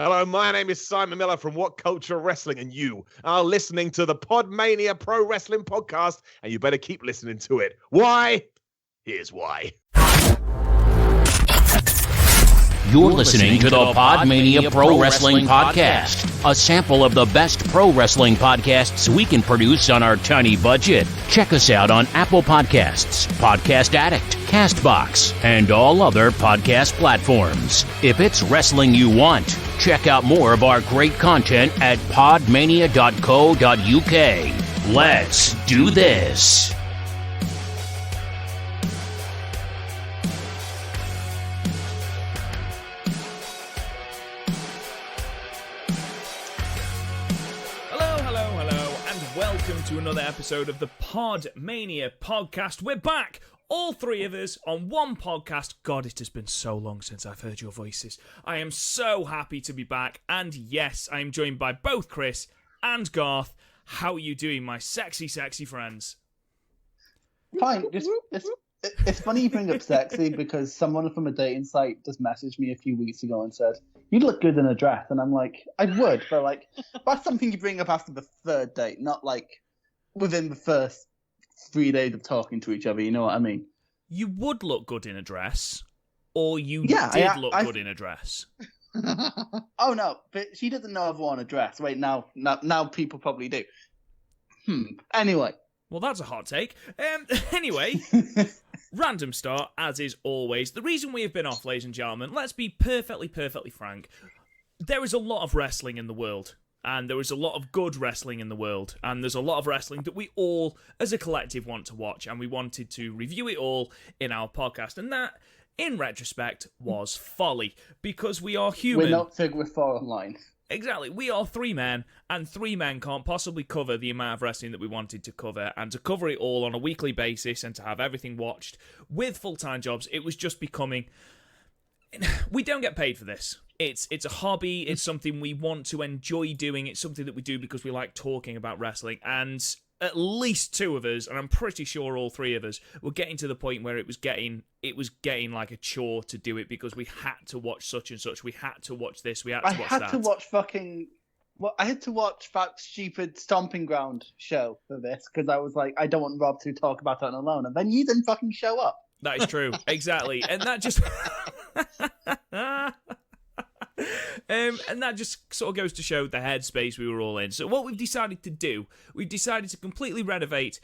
Hello, my name is Simon Miller from What Culture Wrestling, and you are listening to the PodMania Pro Wrestling Podcast, and you better keep listening to it. Why? Here's why. You're listening to the PodMania Pro Wrestling Podcast, a sample of the best pro wrestling podcasts we can produce on our tiny budget. Check us out on Apple Podcasts, Podcast Addict, CastBox, and all other podcast platforms. If it's wrestling you want, check out more of our great content at podmania.co.uk. Let's do this. To another episode of the PodMania Podcast. We're back, all three of us, on one podcast. God, it has been so long since I've heard your voices. I am so happy to be back, and yes, I am joined by both Chris and Garth. How are you doing, my sexy friends? Fine. It's funny you bring up sexy because someone from a dating site just messaged me a few weeks ago and said, "You'd look good in a dress," and I'm like, I would, but that's something you bring up after the third date, not within the first 3 days of talking to each other, you know what I mean? You would look good in a dress, or you did look good in a dress. Oh no, but she doesn't know I've worn a dress. Wait, now people probably do. Anyway. Well, that's a hot take. Anyway, random start, as is always. The reason we have been off, ladies and gentlemen, let's be perfectly frank. There is a lot of wrestling in the world. And there is a lot of good wrestling in the world. And there's a lot of wrestling that we all, as a collective, want to watch. And we wanted to review it all in our podcast. And that, in retrospect, was folly. Because we are human. We're not Figure 4 online. Exactly. We are three men. And three men can't possibly cover the amount of wrestling that we wanted to cover. And to cover it all on a weekly basis and to have everything watched with full-time jobs, it was just becoming... We don't get paid for this. It's a hobby. It's something we want to enjoy doing. It's something that we do because we like talking about wrestling. And at least two of us, and I'm pretty sure all three of us, were getting to the point where it was getting like a chore to do it because we had to watch such and such. We had to watch this. We had to watch that. I had to watch that stupid Stomping Ground show for this because I was like, I don't want Rob to talk about it alone. And then you didn't fucking show up. That is true. Exactly. And that just... and that just sort of goes to show the headspace we were all in. So what we've decided to do, we've decided to completely renovate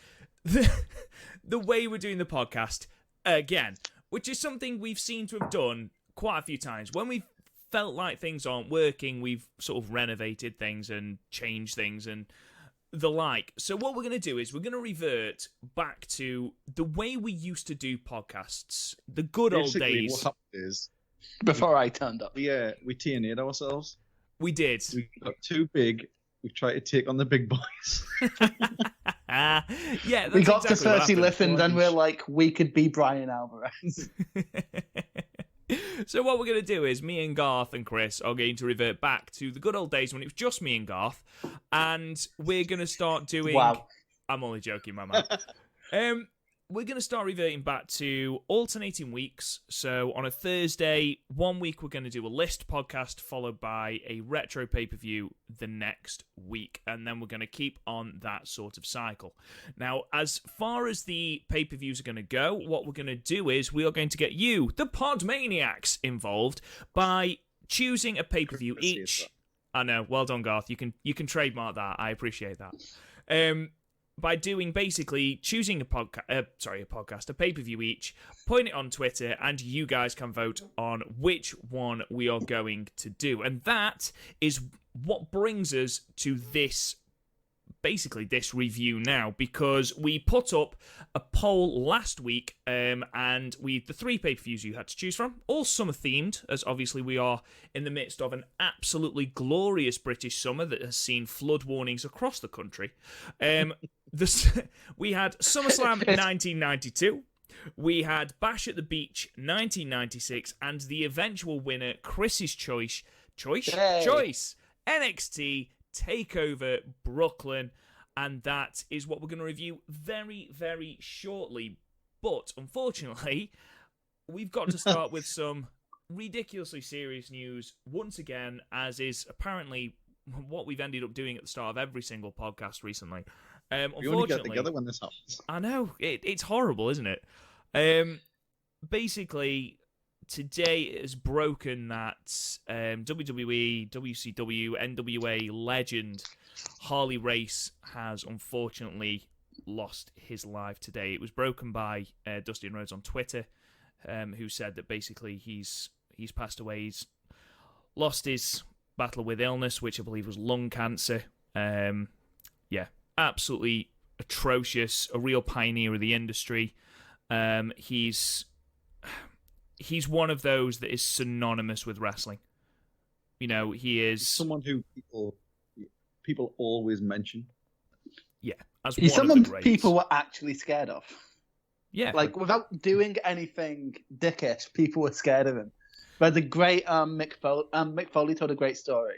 the way we're doing the podcast again, which is something we've seemed to have done quite a few times. When we've felt like things aren't working, we've sort of renovated things and changed things and the like. So what we're going to do is we're going to revert back to the way we used to do podcasts, the good old days. What happened is... Before I turned up. We TNA'd ourselves. We did. We got too big. We tried to take on the big boys. Yeah, we got to 30 listens and we're like, we could be Brian Alvarez. So what we're going to do is me and Garth and Chris are going to revert back to the good old days when it was just me and Garth. And we're going to start doing... Wow. I'm only joking, my man. We're going to start reverting back to alternating weeks. So on a Thursday, 1 week we're going to do a list podcast followed by a retro pay-per-view the next week. And then we're going to keep on that sort of cycle. Now, as far as the pay-per-views are going to go, what we're going to do is we are going to get you, the PodManiacs, involved by choosing a pay-per-view each. I know, well done, Garth. You can trademark that. I appreciate that. By doing basically choosing a pay-per-view each, putting it on Twitter, and you guys can vote on which one we are going to do. And that is what brings us to this review now, because we put up a poll last week, and the three pay-per-views you had to choose from, all summer themed, as obviously we are in the midst of an absolutely glorious British summer that has seen flood warnings across the country. We had SummerSlam 1992, we had Bash at the Beach 1996, and the eventual winner, Chris's choice, NXT Takeover Brooklyn, and that is what we're going to review very, very shortly. But unfortunately, we've got to start with some ridiculously serious news once again, as is apparently what we've ended up doing at the start of every single podcast recently. We only get together when this happens. I know, it's horrible, isn't it? Basically, today it has broken that WWE, WCW, NWA legend Harley Race has unfortunately lost his life today. It was broken by Dustin Rhodes on Twitter, who said that basically he's passed away. He's lost his battle with illness, which I believe was lung cancer. Yeah, absolutely atrocious. A real pioneer of the industry. He's one of those that is synonymous with wrestling. You know, he is someone who people always mention. Yeah, as he's one someone of the greats. people were actually scared of. Yeah, like without doing anything dickish, people were scared of him. But the great Mick Foley told a great story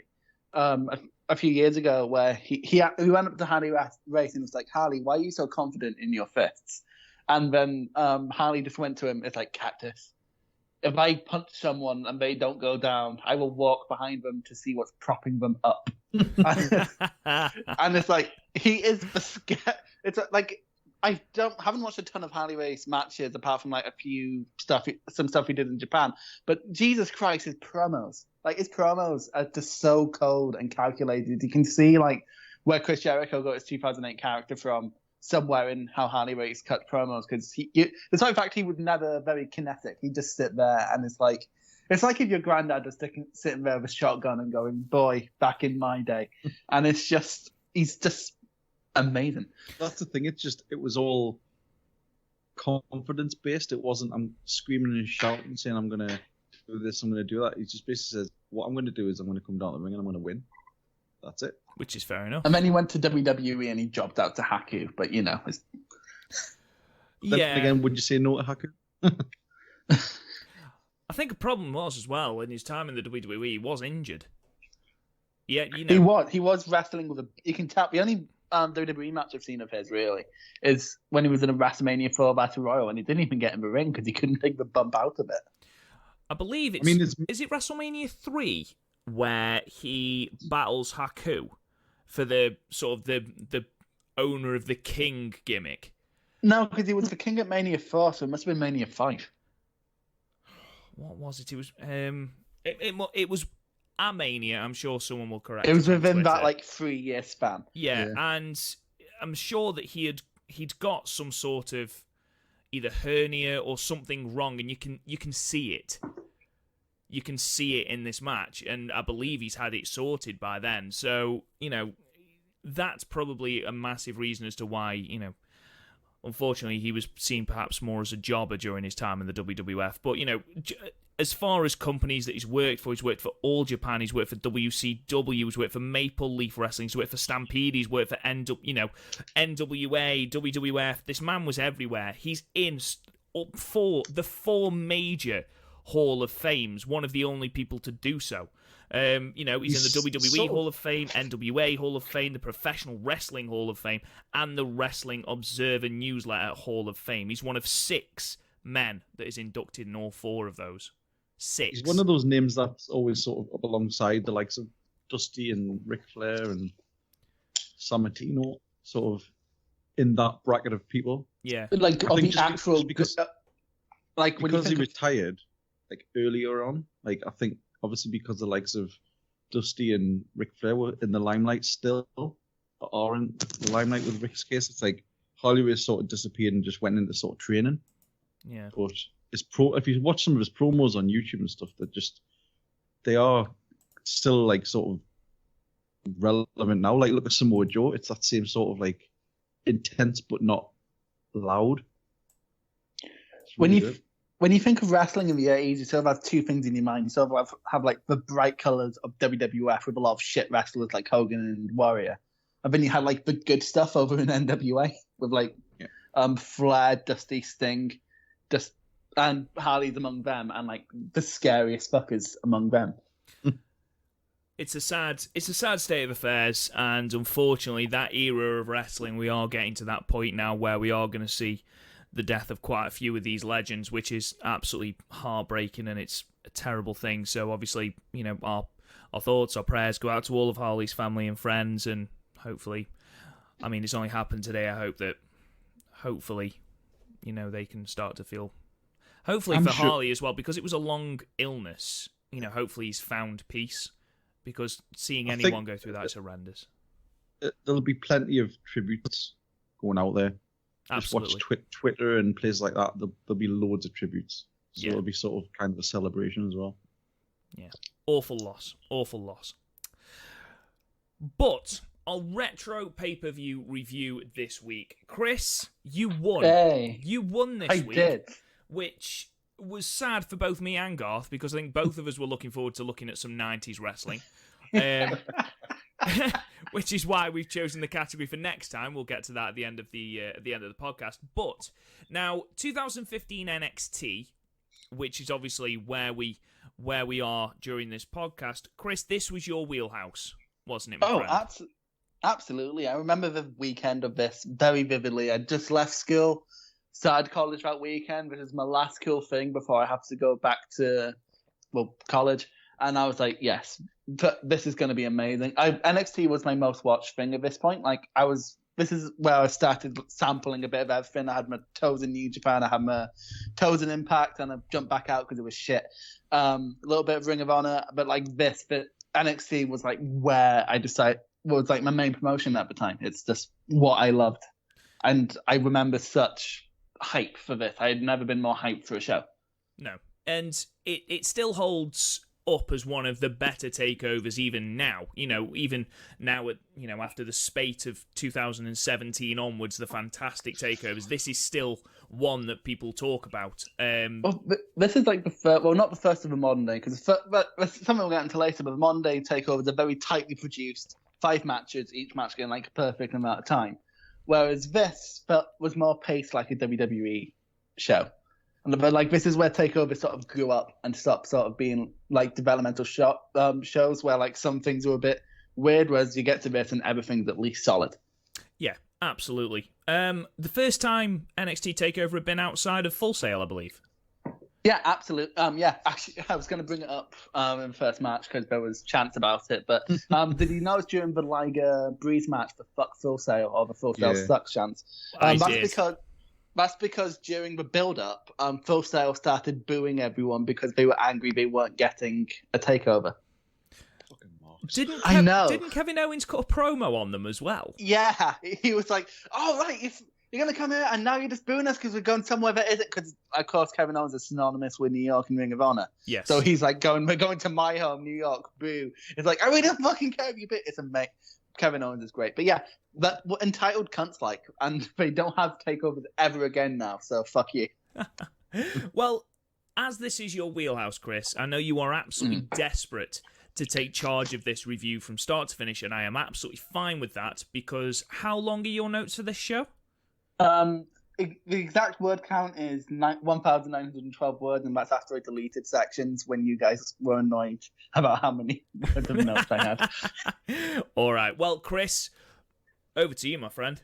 a few years ago where he went up to Harley Race and was like, Harley, why are you so confident in your fists? And then Harley just went to him. It's like cactus. If I punch someone and they don't go down, I will walk behind them to see what's propping them up. And it's like he is the scare. It's like I haven't watched a ton of Harley Race matches apart from like some stuff he did in Japan. But Jesus Christ, his promos, are just so cold and calculated. You can see like where Chris Jericho got his 2008 character from somewhere in how Harley Race cut promos, because despite the fact he was never very kinetic, he'd just sit there and it's like if your granddad was sitting there with a shotgun and going, boy, back in my day. And he's just amazing. That's the thing. It was all confidence based. It wasn't I'm screaming and shouting saying I'm going to do this, I'm going to do that. He just basically says, what I'm going to do is I'm going to come down the ring and I'm going to win. That's it. Which is fair enough. And then he went to WWE and he jobbed out to Haku, but you know. Then again, would you say no to Haku? I think a problem was as well in his time in the WWE, he was injured. Yeah, you know, he was wrestling with you can tell the only WWE match I've seen of his really is when he was in a WrestleMania 4 Battle Royal and he didn't even get in the ring because he couldn't take the bump out of it. I believe is it WrestleMania 3 where he battles Haku for the sort of the owner of the King gimmick? No, because he was the King at Mania 4, so it must have been Mania 5. What was it? It was it was a Mania. I'm sure someone will correct. It was us on within that Twitter. 3-year span. Yeah, and I'm sure that he'd got some sort of either hernia or something wrong, and you can see it. You can see it in this match, and I believe he's had it sorted by then. So, you know, that's probably a massive reason as to why, you know, unfortunately he was seen perhaps more as a jobber during his time in the WWF. But, you know, as far as companies that he's worked for All Japan, he's worked for WCW, he's worked for Maple Leaf Wrestling, he's worked for Stampede, he's worked for NWA, WWF. This man was everywhere. He's in the 4 major Hall of Fames, one of the only people to do so. You know, he's in the WWE Hall of Fame, NWA Hall of Fame, the Professional Wrestling Hall of Fame, and the Wrestling Observer Newsletter Hall of Fame. He's one of 6 men that is inducted in all 4 of those. 6. He's one of those names that's always sort of up alongside the likes of Dusty and Ric Flair and Sammartino, sort of in that bracket of people. Yeah. Like, of the actual... Because he retired like earlier on, like I think obviously because the likes of Dusty and Ric Flair were in the limelight still, but are in the limelight with Ric's case, it's like Harley Race sort of disappeared and just went into sort of training. Yeah. But if you watch some of his promos on YouTube and stuff, they are still like sort of relevant now. Like look at Samoa Joe, it's that same sort of like intense but not loud. When you think of wrestling in the 80s, you sort of have 2 things in your mind. You sort of have like the bright colours of WWF with a lot of shit wrestlers like Hogan and Warrior. And then you had like the good stuff over in NWA with like Flair, Dusty, Sting, and Harley's among them, and like the scariest fuckers among them. It's a sad state of affairs, and unfortunately that era of wrestling, we are getting to that point now where we are going to see the death of quite a few of these legends, which is absolutely heartbreaking, and it's a terrible thing. So obviously, our thoughts, our prayers go out to all of Harley's family and friends, and hopefully, it's only happened today. I hope that, hopefully, they can start to feel, hopefully for Harley as well, because it was a long illness. Hopefully he's found peace, because seeing anyone go through that is horrendous. There'll be plenty of tributes going out there. Absolutely. Just watch Twitter and places like that. There'll be loads of tributes. So Yeah. it'll be sort of kind of a celebration as well. Yeah. Awful loss. But our retro pay-per-view review this week. Chris, you won. Hey. You won this week. I did. Which was sad for both me and Garth, because I think both of us were looking forward to looking at some 90s wrestling. Which is why we've chosen the category for next time. We'll get to that at the end of the podcast. But now, 2015 NXT, which is obviously where we are during this podcast. Chris, this was your wheelhouse, wasn't it, my friend? Absolutely. I remember the weekend of this very vividly. I just left school, started college that weekend, which is my last cool thing before I have to go back to college. And I was like, yes, this is going to be amazing. NXT was my most watched thing at this point. This is where I started sampling a bit of everything. I had my toes in New Japan, I had my toes in Impact, and I jumped back out because it was shit. A little bit of Ring of Honor, but NXT was where I decided was my main promotion at the time. It's just what I loved. And I remember such hype for this. I had never been more hyped for a show. No. And it still holds up as one of the better takeovers even now. Even now after the spate of 2017 onwards, the fantastic takeovers, this is still one that people talk about. This is the first, not the first of the modern day, because something we'll get into later, but the modern day takeovers are very tightly produced, 5 matches, each match getting a perfect amount of time. Whereas this was more paced like a WWE show. But this is where takeover sort of grew up and stopped sort of being developmental shows where some things were a bit weird, whereas you get to this and everything's at least solid. Yeah, absolutely. The first time NXT Takeover had been outside of Full Sail, I believe. Yeah, absolutely. Actually, I was going to bring it up in the first match because there was chants about it. But did you notice during the Liger Breeze match the fuck Full Sail or the Full Sail sucks chants? That's because during the build-up, Full Sail started booing everyone because they were angry they weren't getting a takeover. Didn't Kevin Owens cut a promo on them as well? Yeah, he was like, "Oh right, if you're gonna come here and now you're just booing us because we're going somewhere that isn't." Because of course Kevin Owens is synonymous with New York and Ring of Honor. Yes. So he's we're going to my home, New York. Boo! It's I really don't fucking care if you bit. It's amazing. Kevin Owens is great. But yeah, that's what entitled cunts and they don't have takeovers ever again now, so fuck you. Well, as this is your wheelhouse, Chris, I know you are absolutely desperate to take charge of this review from start to finish, and I am absolutely fine with that, because how long are your notes for this show? The exact word count is 1,912 words, and that's after I deleted sections when you guys were annoyed about how many words of notes I had. All right. Well, Chris, over to you, my friend.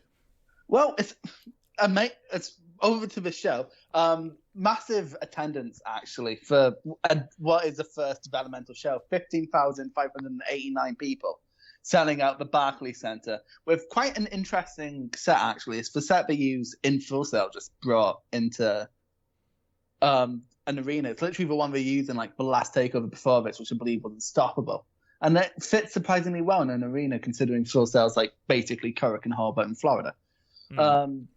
Well, it's over to the show. Massive attendance, actually, for what is the first developmental show. 15,589 people. Selling out the Barclays Center with quite an interesting set, actually. It's the set they use in Full Sail, just brought into an arena. It's literally the one they used in the last takeover before this, which I believe was Unstoppable. And it fits surprisingly well in an arena, considering Full Sail's basically Hurricane Harbor in Florida. The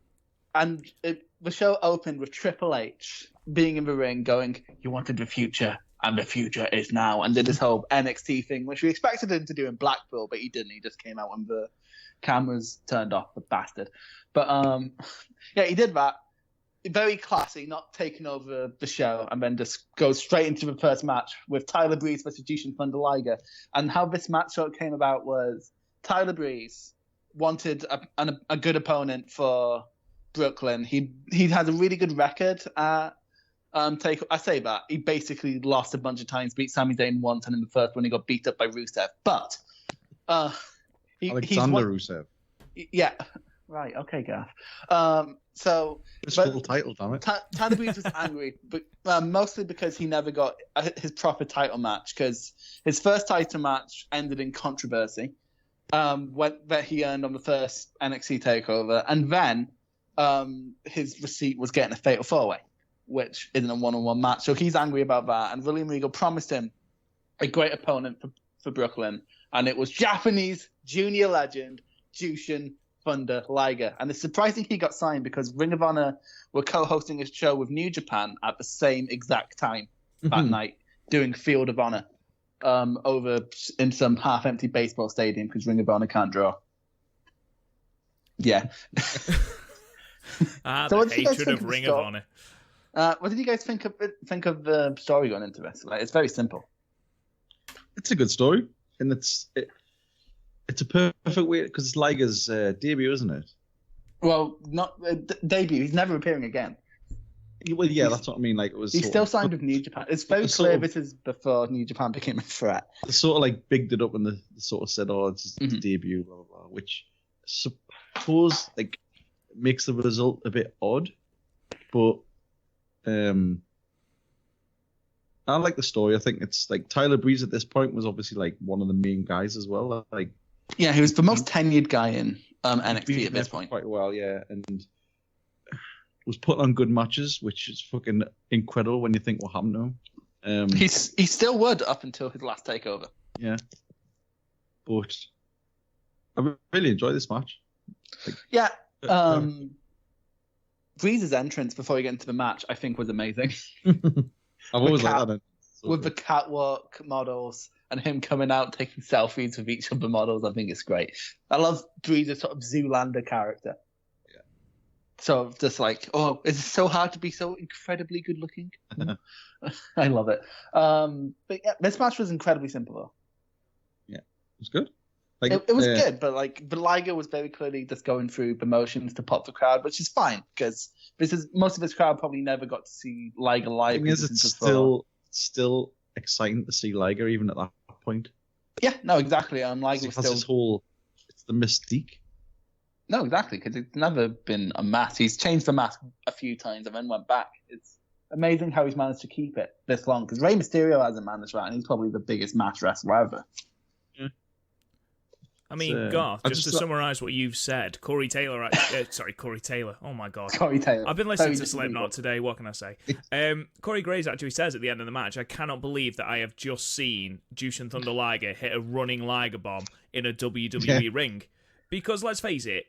show opened with Triple H being in the ring going, "You wanted the future, and the future is now," and did this whole NXT thing, which we expected him to do in Blackpool, but he didn't. He just came out when the cameras turned off, the bastard. But yeah, he did that. Very classy, not taking over the show, and then just goes straight into the first match with Tyler Breeze versus Jushin Thunder Liger. And how this match sort of came about was Tyler Breeze wanted a good opponent for Brooklyn. He has a really good record at I say that he basically lost a bunch of times, beat Sami Zayn once, and in the first one he got beat up by Rusev. But Rusev. Yeah, Right, okay, Gaff. So It's full title, damn it. Tyler Breeze was angry, but mostly because he never got his proper title match, because his first title match ended in controversy, that he earned on the first NXT Takeover, and then his receipt was getting a fatal 4-way, which isn't a one-on-one match. So he's angry about that, and William Regal promised him a great opponent for Brooklyn, and it was Japanese junior legend Jushin Thunder Liger. And it's surprising he got signed because Ring of Honor were co-hosting a show with New Japan at the same exact time that night, doing Field of Honor over in some half-empty baseball stadium because Ring of Honor can't draw. Yeah. So the hatred of Ring of Honor. What did you guys think of the story going into this? Like, it's very simple. It's a good story, and it's a perfect way because it's Liger's debut, isn't it? Well, not debut. He's never appearing again. Well, yeah, that's what I mean. Like, it was. He's still signed with New Japan. It's very clear this is before New Japan became a threat. They sort of like bigged it up when they sort of said, "Oh, it's his debut," blah blah blah, which I suppose like makes the result a bit odd, but I like the story. I think it's like Tyler Breeze at this point was obviously like one of the main guys as well. Like, yeah, he was the most tenured guy in NXT at this point. Quite well, yeah, and was put on good matches, which is fucking incredible when you think what happened to him. He still would up until his last takeover. Yeah, but I really enjoyed this match. Like, yeah, Breeze's entrance before he got into the match, I think, was amazing. I've always liked that. With the catwalk models and him coming out taking selfies with each of the models, I think it's great. I love Breeze's sort of Zoolander character. Yeah. So just like, oh, is it so hard to be so incredibly good looking? I love it. But yeah, this match was incredibly simple though. Yeah, it was good. Like, it was good, but Liger was very clearly just going through the motions to pop the crowd, which is fine because most of his crowd probably never got to see Liger live. The thing is, it's still exciting to see Liger even at that point. Yeah, no, exactly. Liger was still. It's the mystique. No, exactly, because it's never been a mask. He's changed the mask a few times and then went back. It's amazing how he's managed to keep it this long. Because Rey Mysterio hasn't managed that, and he's probably the biggest mask wrestler ever. I mean, Garth, just to summarise what you've said, Corey Taylor... Corey Taylor. Oh, my God. Corey Taylor. I've been listening to Slipknot today. What can I say? Corey Graves actually says at the end of the match, I cannot believe that I have just seen Jushin Thunder Liger hit a running Liger bomb in a WWE ring. Because, let's face it,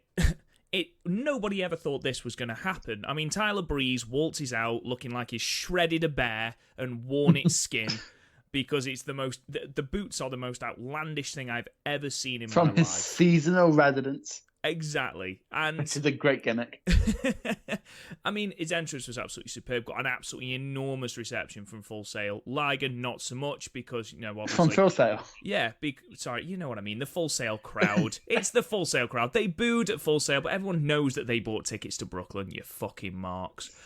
nobody ever thought this was going to happen. I mean, Tyler Breeze waltzes out looking like he's shredded a bear and worn its skin. Because it's the boots are the most outlandish thing I've ever seen in my life. From his seasonal residence. Exactly. And which is a great gimmick. I mean, his entrance was absolutely superb. Got an absolutely enormous reception from Full Sail. Liger, not so much because, obviously... From Full Sail? Yeah. Sorry, you know what I mean. The Full Sail crowd. It's the Full Sail crowd. They booed at Full Sail, but everyone knows that they bought tickets to Brooklyn, you fucking marks.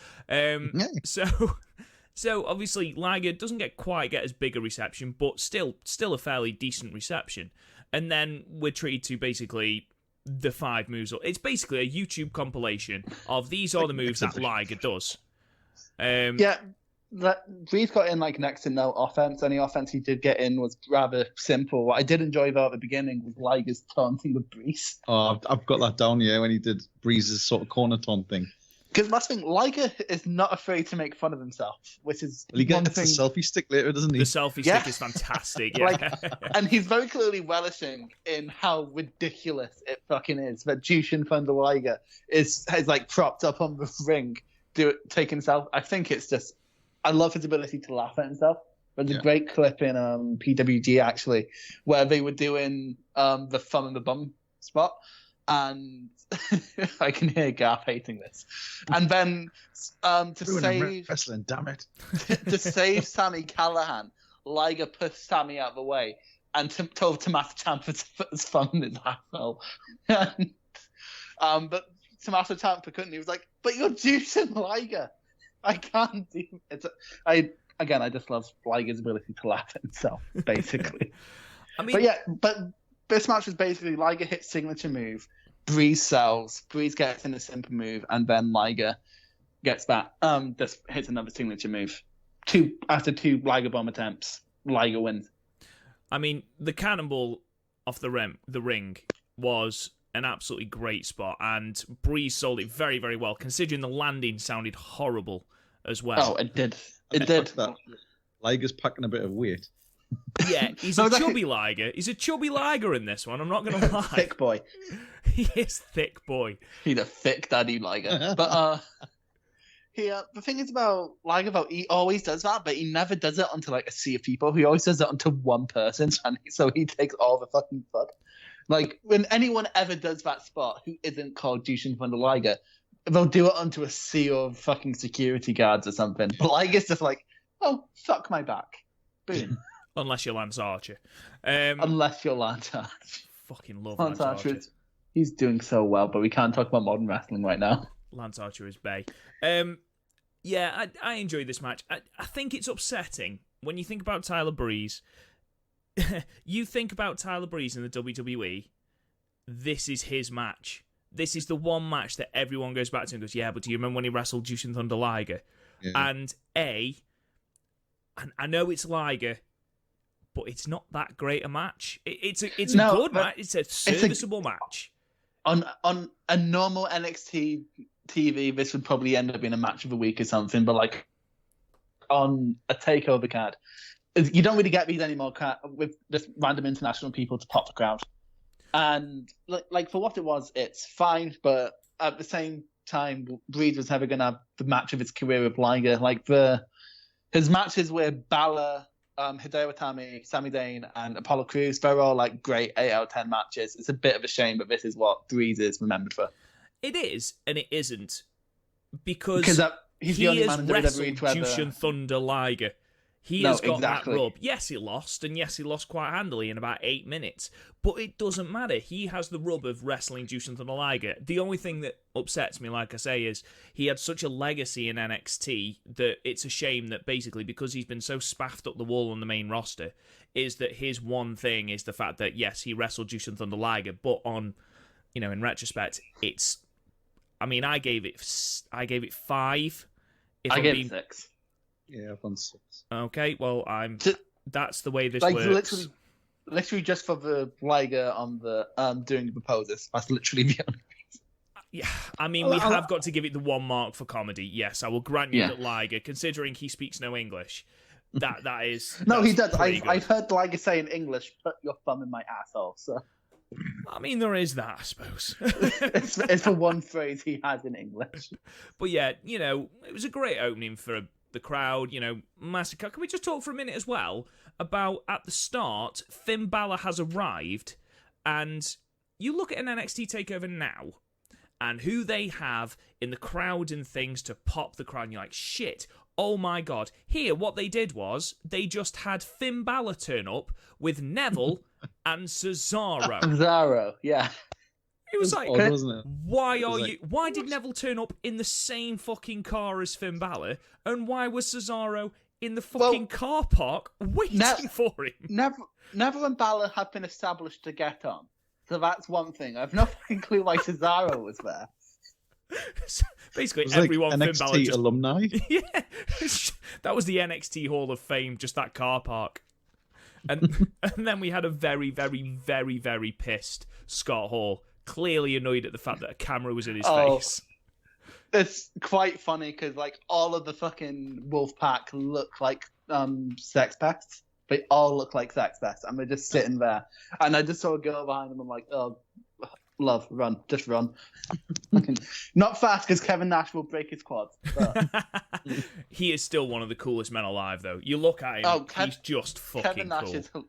So obviously Liger doesn't quite get as big a reception, but still a fairly decent reception. And then we're treated to basically the 5 moves. It's basically a YouTube compilation of these are the moves that Liger does. Breeze got in like next to no offense. Any offense he did get in was rather simple. What I did enjoy though at the beginning was Liger's taunting with Breeze. Oh, I've got that down here when he did Breeze's sort of corner taunt thing. Because last thing, Liger is not afraid to make fun of himself, which is he gets the selfie stick later, doesn't he? The selfie stick is fantastic, yeah. And he's very clearly relishing in how ridiculous it fucking is that Jushin Thunder Liger is like propped up on the ring, taking self. I think it's just, I love his ability to laugh at himself. There's a great clip in PWG actually, where they were doing the thumb and the bum spot. And I can hear Garth hating this. And then to save wrestling, damn it, to save Sami Callihan, Liger pushed Sami out of the way and told Tommaso Ciampa to put his thumb in his asshole. But Tommaso Ciampa couldn't. He was like, "But you're Jushin Liger. I can't do it." I just love Liger's ability to laugh at himself, basically. I mean, but this match was basically Liger hit signature move. Breeze sells. Breeze gets in a simple move, and then Liger gets back. Just hits another signature move. After two Liger bomb attempts, Liger wins. I mean, the cannonball off the ring was an absolutely great spot, and Breeze sold it very, very well, considering the landing sounded horrible as well. Oh, it did. It did. That Liger's packing a bit of weight. Yeah, he's a chubby Liger. He's a chubby Liger in this one, I'm not going to lie. Thick boy. He is thick boy. He's a thick daddy Liger. But the thing is about Liger, he always does that, but he never does it onto like a sea of people. He always does it onto one person, and so he takes all the fucking fun. Like, when anyone ever does that spot who isn't called Jushin Thunder Liger, they'll do it onto a sea of fucking security guards or something. But Liger's just like, oh, fuck my back. Boom. Unless you're Lance Archer. Unless you're Lance Archer. Fucking love Lance Archer. He's doing so well, but we can't talk about modern wrestling right now. Lance Archer is bae. Yeah, I enjoyed this match. I think it's upsetting when you think about Tyler Breeze. You think about Tyler Breeze in the WWE, this is his match. This is the one match that everyone goes back to and goes, yeah, but do you remember when he wrestled Jushin Thunder Liger? Yeah. And I know it's Liger, but it's not that great a match. It's a good match. It's a serviceable match. On a normal NXT TV, this would probably end up being a match of the week or something, but like on a takeover card, you don't really get these anymore with just random international people to pop the crowd. And like for what it was, it's fine, but at the same time, Breeze was never going to have the match of his career with Liger. Like his matches with Balor, Hideo Itami, Sami Zayn, and Apollo Crews, they're all like great 8 out of 10 matches. It's a bit of a shame, but this is what Breeze is remembered for. It is, and it isn't, because he's the only man in WWE to Jushin Thunder Liger. He has got that rub. Yes, he lost, and yes, he lost quite handily in about 8 minutes. But it doesn't matter. He has the rub of wrestling Jushin Thunder Liger. The only thing that upsets me, like I say, is he had such a legacy in NXT that it's a shame that basically, because he's been so spaffed up the wall on the main roster, is that his one thing is the fact that, yes, he wrestled Jushin Thunder Liger, but on, in retrospect, it's... I mean, I gave it 5. I gave it 6. Yeah, I've done 6. Okay, well, that's the way this works. Literally just for the Liger on the doing the poses. That's literally the only reason. Yeah, I mean, we have got to give it the 1 mark for comedy. Yes, I will grant you that Liger, considering he speaks no English, that is... No, he does. I've heard Liger say in English, put your thumb in my asshole, so... I mean, there is that, I suppose. it's the one phrase he has in English. But yeah, it was a great opening for the crowd, massive. Can we just talk for a minute as well about, at the start, Finn Balor has arrived, and you look at an NXT Takeover now, and who they have in the crowd and things to pop the crowd, and you're like, shit, oh my god. Here, what they did was, they just had Finn Balor turn up with Neville and Cesaro. Cesaro, yeah. It was like, odd, wasn't it? Why did Neville turn up in the same fucking car as Finn Balor, and why was Cesaro in the fucking car park waiting for him? Neville and Balor have been established to get on, so that's one thing. I've no fucking clue why Cesaro was there. Basically, everyone like Finn Balor alumni. Yeah, that was the NXT Hall of Fame, just that car park. And then we had a very, very, very, very pissed Scott Hall, clearly annoyed at the fact that a camera was in his face. It's quite funny because like all of the fucking wolf pack look like sex pests. They all look like sex pests, and they're just sitting there. And I just saw a girl behind them. I'm like, oh, love, run, just run. Not fast because Kevin Nash will break his quads. But... He is still one of the coolest men alive, though. You look at him, he's just fucking Kevin Nash cool.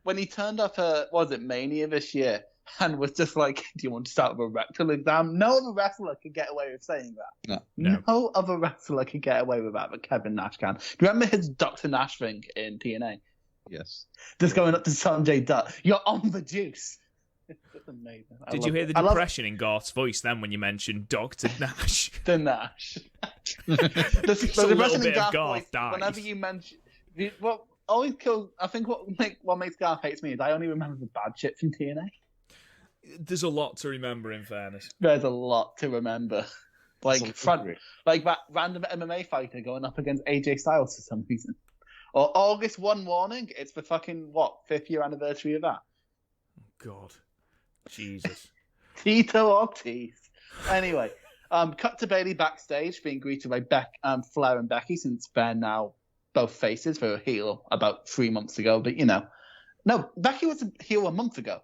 When he turned up at, Mania this year, and was just like, do you want to start with a rectal exam? No other wrestler could get away with saying that. No other wrestler could get away with that, but Kevin Nash can. Do you remember his Dr. Nash thing in TNA? Yes. Just going up to Sanjay Dutt. You're on the juice. It's amazing. Did you hear the depression in Garth's voice then when you mentioned Dr. Nash? The Nash. the little bit of Garth died. Whenever you mention... What always kills... I think what makes Garth hates me is I only remember the bad shit from TNA. There's a lot to remember, in fairness. There's a lot to remember. Like that random MMA fighter going up against AJ Styles for some reason. Or August 1 warning, it's the fucking, 5th year anniversary of that. God. Jesus. Tito Ortiz. Anyway, cut to Bayley backstage being greeted by Flair and Becky, since they're now both faces. They were a heel about 3 months ago, but no, Becky was a heel a month ago.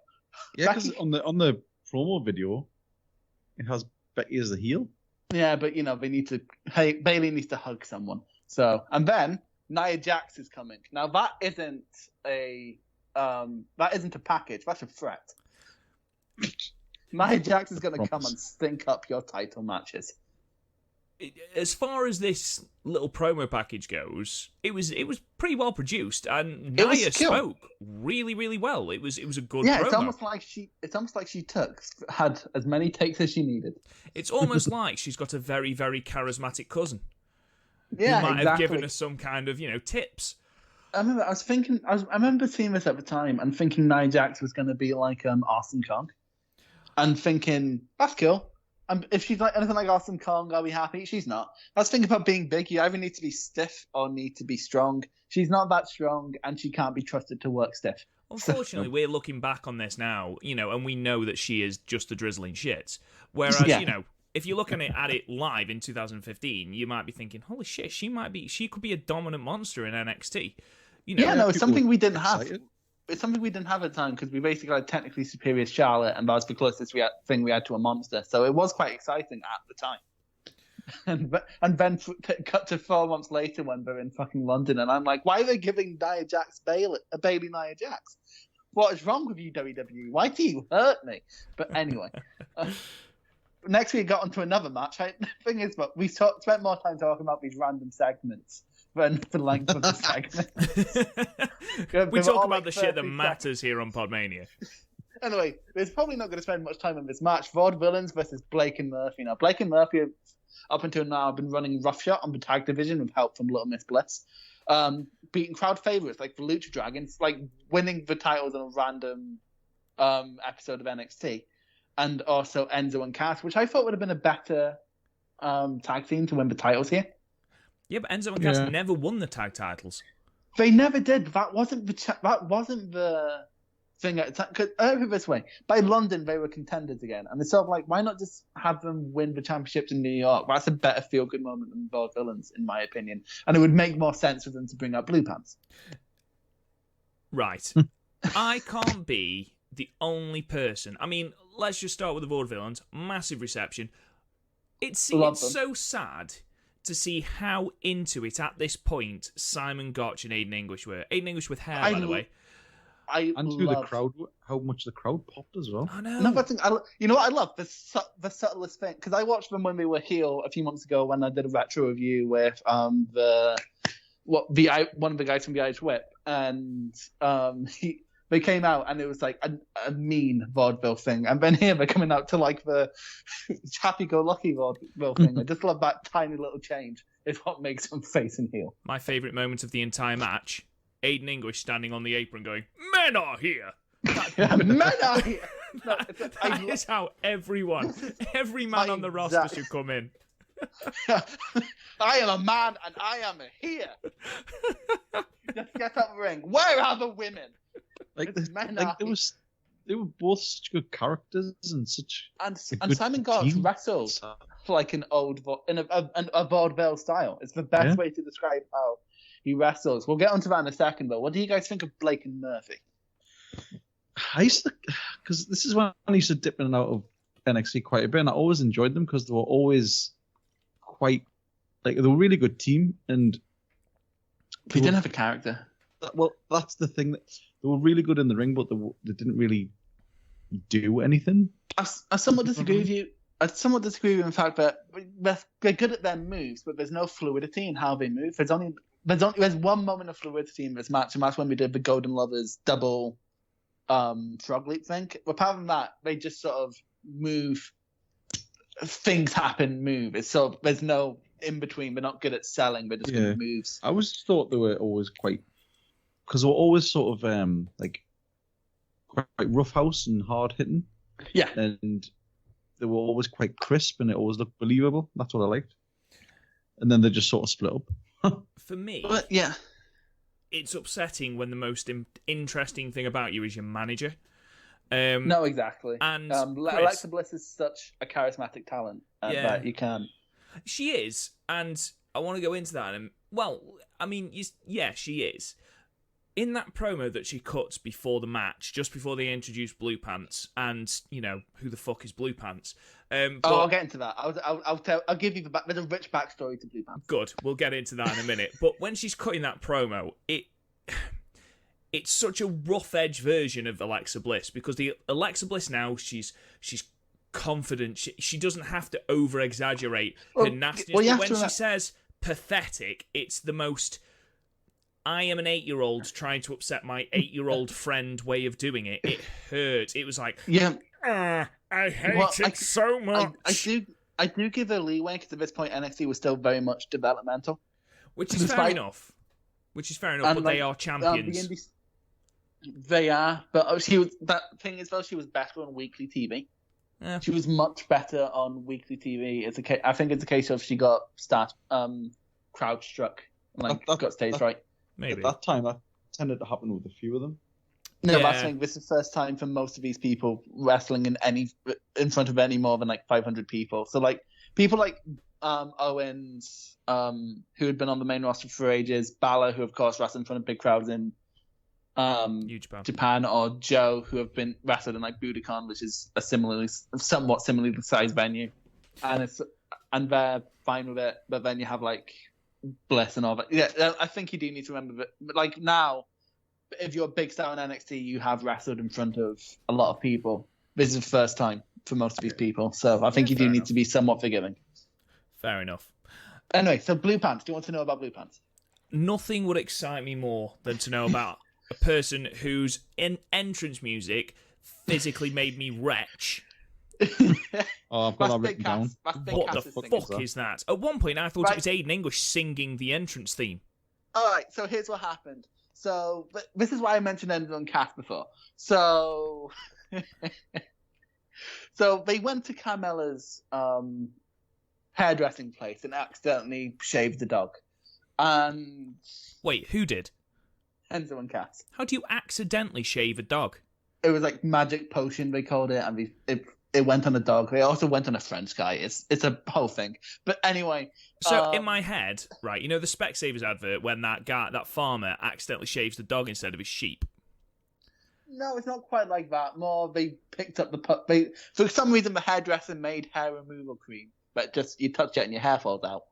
Yeah, because on the promo video, it has Becky as the heel. Yeah, but they need to. Hey, Bayley needs to hug someone. So, and then Nia Jax is coming. Now that isn't a package. That's a threat. Nia Jax is going to come and stink up your title matches. As far as this little promo package goes, it was pretty well produced, and Nia spoke really, really well. It was a good promo. Yeah, it's almost like she had as many takes as she needed. It's almost like she's got a very, very charismatic cousin. Yeah, who might have given us some kind of tips. I remember seeing this at the time and thinking Nia Jax was going to be like Awesome Kong, and thinking that's cool. If she's like anything like Awesome Kong, I'll be happy. She's not. I was thinking about being big. You either need to be stiff or need to be strong. She's not that strong, and she can't be trusted to work stiff. Unfortunately, we're looking back on this now, and we know that she is just a drizzling shit. Whereas, if you're looking at it live in 2015, you might be thinking, holy shit, she could be a dominant monster in NXT. It's something we didn't have. It's something we didn't have at the time because we basically had technically superior Charlotte, and that was the closest thing we had to a monster. So it was quite exciting at the time. And then cut to 4 months later when they're in fucking London, and I'm like, why are they giving Nia Jax a baby Nia Jax? What is wrong with you, WWE? Why do you hurt me? But anyway, next we got onto another match. The thing is, but we spent more time talking about these random segments than the length of the segment. We talk about the shit that matters here on PodMania. Anyway, there's probably not going to spend much time on this match. Vaudevillains versus Blake and Murphy. Now, Blake and Murphy, up until now, have been running roughshod on the tag division with help from Little Miss Bliss. Beating crowd favorites like the Lucha Dragons, like winning the titles on a random episode of NXT. And also Enzo and Cass, which I thought would have been a better tag team to win the titles here. Yeah, but Enzo and Cass never won the tag titles. They never did. That wasn't the thing at the time. Because put it this way, by London they were contenders again, and it's sort of like, why not just have them win the championships in New York? That's a better feel-good moment than Vaudevillains, in my opinion, and it would make more sense for them to bring out Blue Pants. Right. I can't be the only person. I mean, let's just start with the Vaudevillains. Massive reception. It's so sad to see how into it at this point Simon Gotch and Aiden English were. Aiden English with hair, by the way. The crowd, how much the crowd popped as well. I know. Another thing, you know what I love? The subtlest thing, because I watched them when they were heel a few months ago when I did a retro review with one of the guys from the Irish Whip, and they came out and it was like a mean vaudeville thing, and then here they're coming out to like the happy-go-lucky vaudeville thing. I just love that tiny little change. Is what makes them face and heel. My favourite moment of the entire match: Aiden English standing on the apron going, "Men are here." Men are here. No, that is how every man on the roster should come in. I am a man and I am here. Just get up the ring. Where are the women? They were both such good characters and such. And Simon Gotch wrestles like an old a vaudeville style. It's the best way to describe how he wrestles. We'll get onto that in a second, though. What do you guys think of Blake and Murphy? I used to, because this is when I used to dip in and out of NXT quite a bit, and I always enjoyed them because they were always quite, they were a really good team, and they didn't have a character. Well, that's the thing. That they were really good in the ring, but they didn't really do anything. I somewhat disagree with you. I somewhat disagree with you in the fact that they're good at their moves, but there's no fluidity in how they move. There's one moment of fluidity in this match, and that's when we did the Golden Lovers double frog leap thing. Apart from that, they just sort of move. Things happen, move. It's so there's no in between. They're not good at selling. They're just good moves. I always thought they were always quite, because they were always sort of quite roughhouse and hard hitting. Yeah. And they were always quite crisp, and it always looked believable. That's what I liked. And then they just sort of split up. For me, But yeah, it's upsetting when the most interesting thing about you is your manager. no, exactly. And Alexa Chris, Bliss is such a charismatic talent that you can. she is, and I want to go into that. And well, I mean, she is. In that promo that she cuts before the match, just before they introduce Blue Pants, and who the fuck is Blue Pants? I'll get into that. I'll give you there's a rich backstory to Blue Pants. Good, we'll get into that in a minute. But when she's cutting that promo, it's such a rough edge version of Alexa Bliss, because the Alexa Bliss now she's confident. She doesn't have to over exaggerate her nastiness. But when she says pathetic, it's the most. I am an 8-year-old trying to upset my 8-year-old friend way of doing it. It hurt. It was like, I hate it so much. I do give her leeway, because at this point NXT was still very much developmental. Which is fair enough. But they are champions. They are, but that thing is, though, she was better on weekly TV. Yeah. She was much better on weekly TV. I think it's a case of she got crowd struck, got stage fright. Maybe. At that time, that tended to happen with a few of them. No, but I think this is the first time for most of these people wrestling in front of any more than 500 people. So people like Owens, who had been on the main roster for ages, Balor, who of course wrestled in front of big crowds in Japan, or Joe, who have been wrestled in Budokan, which is a somewhat similarly sized venue, and they're fine with it. But then you have Bliss and all that. Yeah, I think you do need to remember that. Now, if you're a big star in NXT, you have wrestled in front of a lot of people. This is the first time for most of these people, so I think you do need to be somewhat forgiving. Fair enough. Anyway, so Blue Pants. Do you want to know about Blue Pants? Nothing would excite me more than to know about a person whose entrance music physically made me retch. I've got that written down. What the fuck is that? At one point, I thought it was Aiden English singing the entrance theme. All right, so here's what happened. So this is why I mentioned Enzo and Cass before. So, so they went to Carmella's hairdressing place and accidentally shaved the dog. And wait, who did? Enzo and Cass. How do you accidentally shave a dog? It was magic potion, they called it, and it went on a dog. They also went on a French guy. It's a whole thing. But anyway. So in my head, right, the Specsavers advert when that farmer accidentally shaves the dog instead of his sheep. No, it's not quite like that. More, they picked up the for some reason the hairdresser made hair removal cream, but just you touch it and your hair falls out.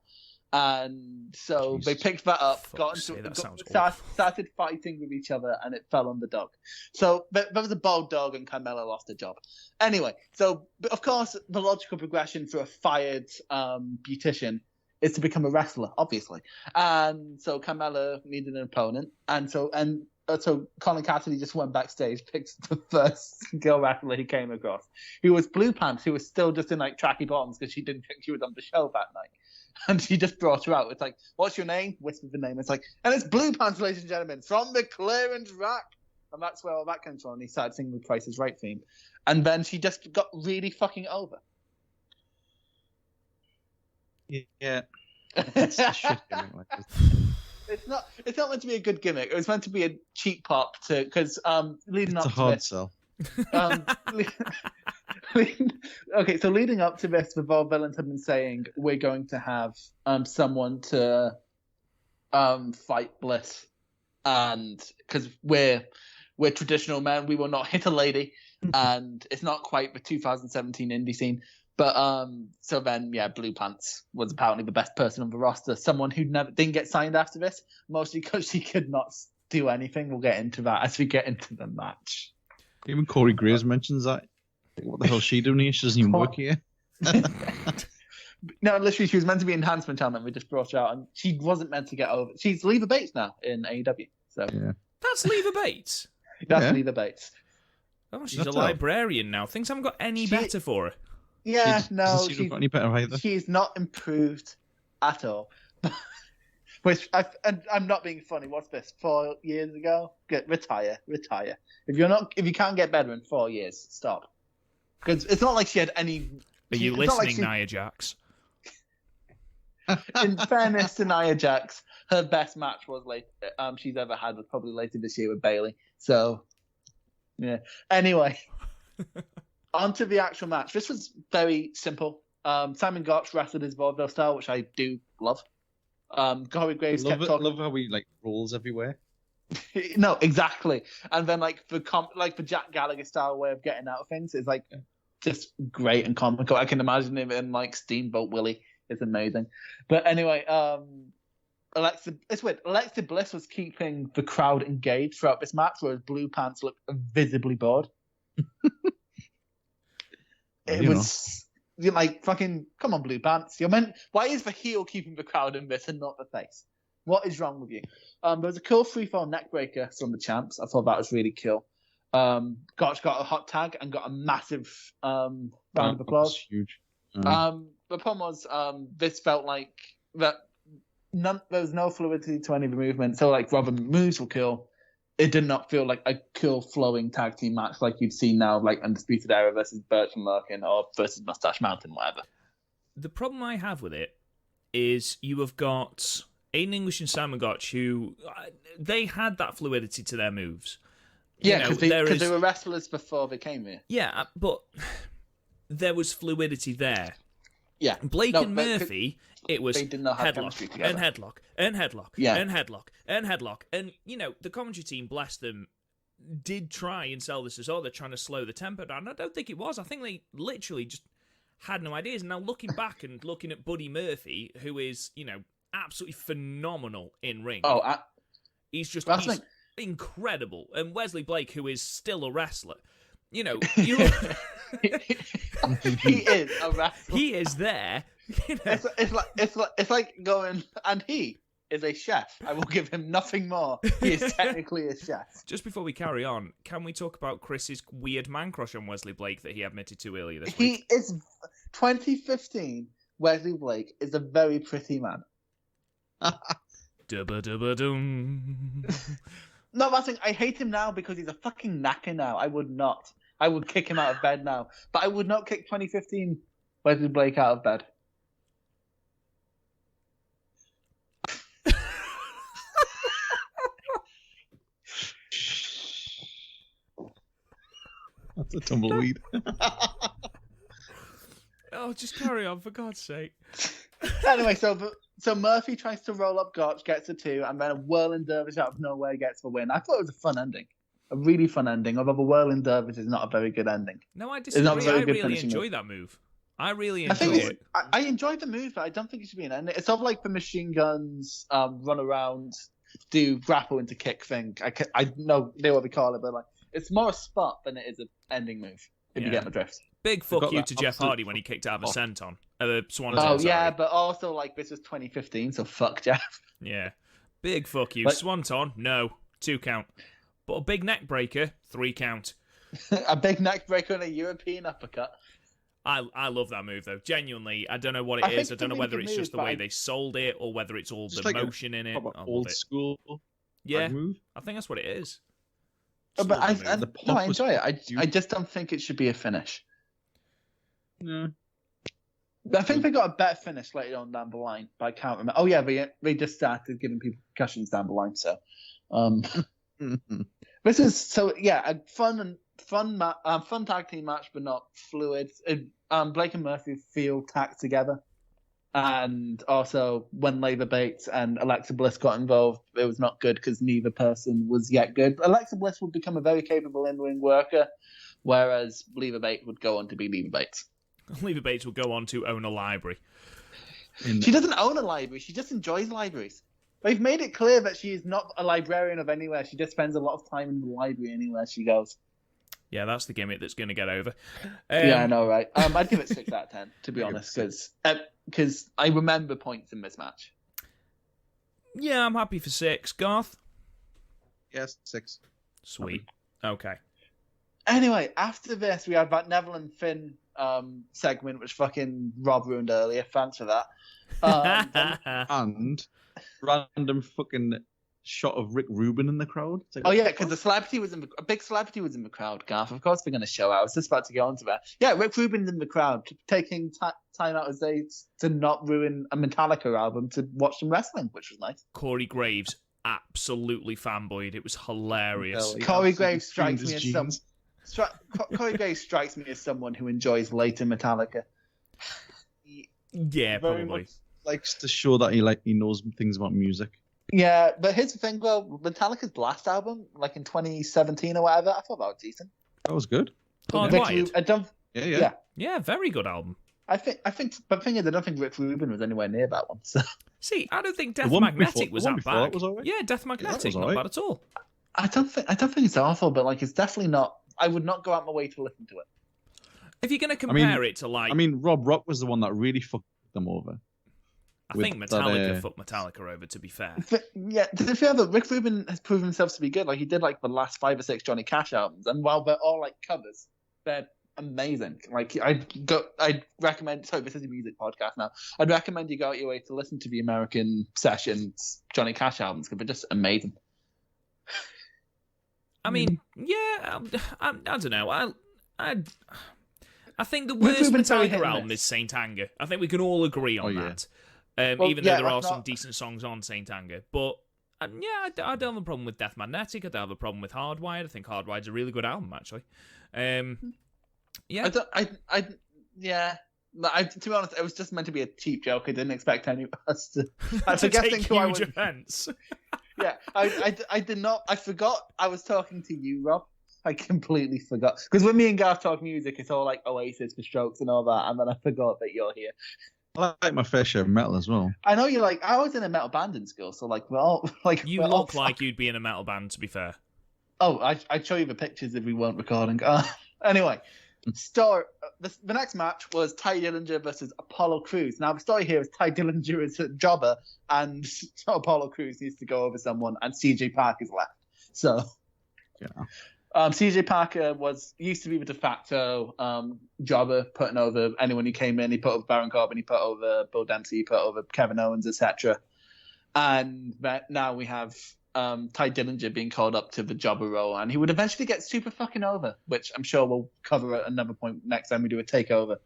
And so they picked that up, started fighting with each other, and it fell on the dog. So there was a bald dog, and Carmella lost her job. Anyway, so of course the logical progression for a fired beautician is to become a wrestler, obviously. And so Carmella needed an opponent, and so Colin Cassidy just went backstage, picked the first girl wrestler he came across, who was Blue Pants, who was still just in tracky bottoms because she didn't think she was on the show that night. And she just brought her out. It's what's your name? Whispered the name. It's and it's Blue Pants, ladies and gentlemen, from the clearance rack. And that's where all that comes from. And he started singing the Price is Right theme. And then she just got really fucking over. Yeah. It's a shit gimmick like this. It's not meant to be a good gimmick. It was meant to be a cheap pop because leading up to it's a hard this, sell. Okay, so leading up to this, the Vaudevillains have been saying we're going to have someone to fight Bliss, and because we're traditional men, we will not hit a lady, and it's not quite the 2017 indie scene. But so then, Blue Pants was apparently the best person on the roster, someone who didn't get signed after this, mostly because she could not do anything. We'll get into that as we get into the match. Even Corey Graves mentions that. What the hell is she doing here? She doesn't even work here. No, literally, she was meant to be enhancement talent. We just brought her out, and she wasn't meant to get over. She's Leva Bates now in AEW. So that's Leva Bates. That's Leva Bates. Oh, she's a librarian now. Things haven't got any better for her. Yeah, no, she's not any better either. She's not improved at all. Which I'm not being funny. What's this? 4 years ago? Retire. If you can't get better in 4 years, stop. Because it's not like she had any... Are you listening, Nia Jax? In fairness to Nia Jax, her best match was she's ever had was probably later this year with Bayley. So, yeah. Anyway, on to the actual match. This was very simple. Simon Gotch wrestled his vaudeville style, which I do love. Corey Graves kept talking. Love how he rolls everywhere. No, exactly. And then the Jack Gallagher style way of getting out of things is just great and comical. I can imagine him in Steamboat Willie. It's amazing. But anyway, Alexa Bliss was keeping the crowd engaged throughout this match, whereas Blue Pants looked visibly bored. It was fucking come on, Blue Pants. Why is the heel keeping the crowd in this and not the face? What is wrong with you? There was a cool 3-4 neck breaker from the champs. I thought that was really cool. Gotch got a hot tag and got a massive round of applause. Huge. The problem was this felt like that there was no fluidity to any of the movement. So Robin moves were cool. It did not feel like a cool flowing tag team match like you'd seen now, Undisputed Era versus Birch and Larkin or versus Mustache Mountain, whatever. The problem I have with it is you have got Aiden English and Simon Gotch who they had that fluidity to their moves. Yeah, because they were wrestlers before they came here. Yeah, but there was fluidity there. Yeah. Blake and Murphy, it was they didn't know how headlock and headlock and headlock and headlock and headlock. And, the commentary team, bless them, did try and sell this as, they're trying to slow the tempo down. I don't think it was. I think they literally just had no ideas. And now looking back and looking at Buddy Murphy, who is, absolutely phenomenal in ring. He's just... incredible. And Wesley Blake, who is still a wrestler, he is a wrestler. He is there. It's like going, and he is a chef. I will give him nothing more. He is technically a chef. Just before we carry on, can we talk about Chris's weird man crush on Wesley Blake that he admitted to earlier this week? He is 2015. Wesley Blake is a very pretty man. Dubba-dubba-dum. No, I think I hate him now because he's a fucking knacker now. I would not. I would kick him out of bed now. But I would not kick 2015 Wesley Blake out of bed. That's a tumbleweed. Oh, just carry on, for God's sake. Anyway, so Murphy tries to roll up Gotch, gets a 2, and then a whirling dervish out of nowhere gets the win. I thought it was a fun ending. A really fun ending, although the whirling dervish is not a very good ending. No, I disagree. I really enjoy that move. I really enjoy it. I enjoyed the move, but I don't think it should be an ending. It's sort of like the machine guns run around, do grapple into kick thing. I know what we call it, but it's more a spot than it is an ending move, if you get my drift. Big fuck you to Jeff Hardy when he kicked out of a senton. Swanton. Oh, yeah, but also, this was 2015, so fuck Jeff. Yeah. Big fuck you. Swanton, no. 2 count. But a big neck breaker, 3 count. A big neck breaker and a European uppercut. I love that move, though. Genuinely, I don't know what it is. I don't know whether it's just the way they sold it or whether it's all the motion in it. Old school move. I think that's what it is. But I enjoy it. I just don't think it should be a finish. No. I think they got a better finish later on down the line, but I can't remember. Oh yeah, they just started giving people concussions down the line. So, this is a fun tag team match, but not fluid. Blake and Murphy feel tacked together, and also when Leva Bates and Alexa Bliss got involved, it was not good because neither person was yet good. Alexa Bliss would become a very capable in-ring worker, whereas Leva Bates would go on to be Leva Bates. Leva Bates will go on to own a library. She doesn't own a library. She just enjoys libraries. They've made it clear that she is not a librarian of anywhere. She just spends a lot of time in the library anywhere she goes. Yeah, that's the gimmick that's going to get over. Yeah, I know, right? I'd give it 6 out of 10, to be honest, because I remember points in this match. Yeah, I'm happy for 6. Garth? Yes, 6. Sweet. Okay. Anyway, after this, we had that Neville and Finn segment, which fucking Rob ruined earlier. Thanks for that. And random fucking shot of Rick Rubin in the crowd. Oh yeah, because a big celebrity was in the crowd, Garth. Of course we're going to show out. I was just about to go on to that. Yeah, Rick Rubin's in the crowd, taking time out of his day to not ruin a Metallica album to watch some wrestling, which was nice. Corey Graves absolutely fanboyed. It was hilarious. Corey Graves strikes me as someone who enjoys later Metallica. Yeah, Very probably. much likes to show that he knows things about music. Yeah, but here's the thing, though. Metallica's last album, like in 2017 or whatever, I thought that was decent. That was good. Hardwired. Yeah. Very good album. I think, but the thing is, I don't think Rick Rubin was anywhere near that one. So. See, I don't think Death Magnetic was that bad. Was all right. Yeah, Death Magnetic, not bad at all. I don't think it's awful, but like it's definitely not. I would not go out my way to listen to it. If you're going to compare it to Rob Rock was the one that really fucked them over. I think Metallica fucked Metallica over, to be fair. Yeah, to be fair, though, Rick Rubin has proven himself to be good. Like, he did, like, the last 5 or 6 Johnny Cash albums, and while they're all, like, covers, they're amazing. Like, I'd recommend... Sorry, this is a music podcast now. I'd recommend you go out your way to listen to the American Sessions Johnny Cash albums, because they're just amazing. I mean, yeah, I don't know. I think the worst Metallica album is Saint Anger. I think we can all agree on that. Even though there are some decent songs on Saint Anger. But, I don't have a problem with Death Magnetic. I don't have a problem with Hardwired. I think Hardwired's a really good album, actually. Yeah. To be honest, it was just meant to be a cheap joke. I didn't expect any of us to... I to take huge offence. Yeah, I did not... I forgot I was talking to you, Rob. I completely forgot. Because when me and Garth talk music, it's all like Oasis for Strokes and all that, and then I forgot that you're here. I like my fair share of metal as well. I know I was in a metal band in school, so like, we're all like... You look like you'd be in a metal band, to be fair. Oh, I'd show you the pictures if we weren't recording. Anyway, the next match was Ty Dillinger versus Apollo Crews. Now, the story here is Ty Dillinger is a jobber, and Apollo Crews needs to go over someone, and CJ Parker's left. So... Yeah. CJ Parker used to be the de facto jobber, putting over anyone who came in. He put over Baron Corbin, he put over Bill Dempsey, he put over Kevin Owens, etc. And now we have Ty Dillinger being called up to the jobber role, and he would eventually get super fucking over, which I'm sure we'll cover at another point next time we do a takeover.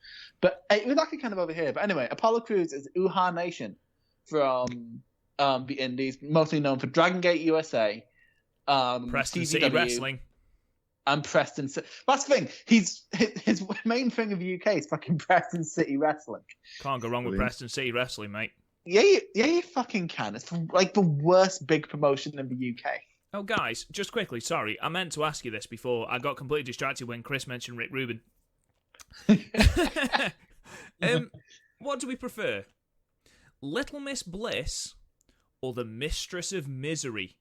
But it was actually kind of over here. But anyway, Apollo Crews is Uhaa Nation from the Indies, mostly known for Dragon Gate USA, Preston City Wrestling. And Preston City. That's the thing. His main thing in the UK is fucking Preston City Wrestling. Can't go wrong with Preston City Wrestling, mate. Yeah, you fucking can. It's like the worst big promotion in the UK. Oh, guys, just quickly, sorry. I meant to ask you this before. I got completely distracted when Chris mentioned Rick Rubin. What do we prefer? Little Miss Bliss or the Mistress of Misery?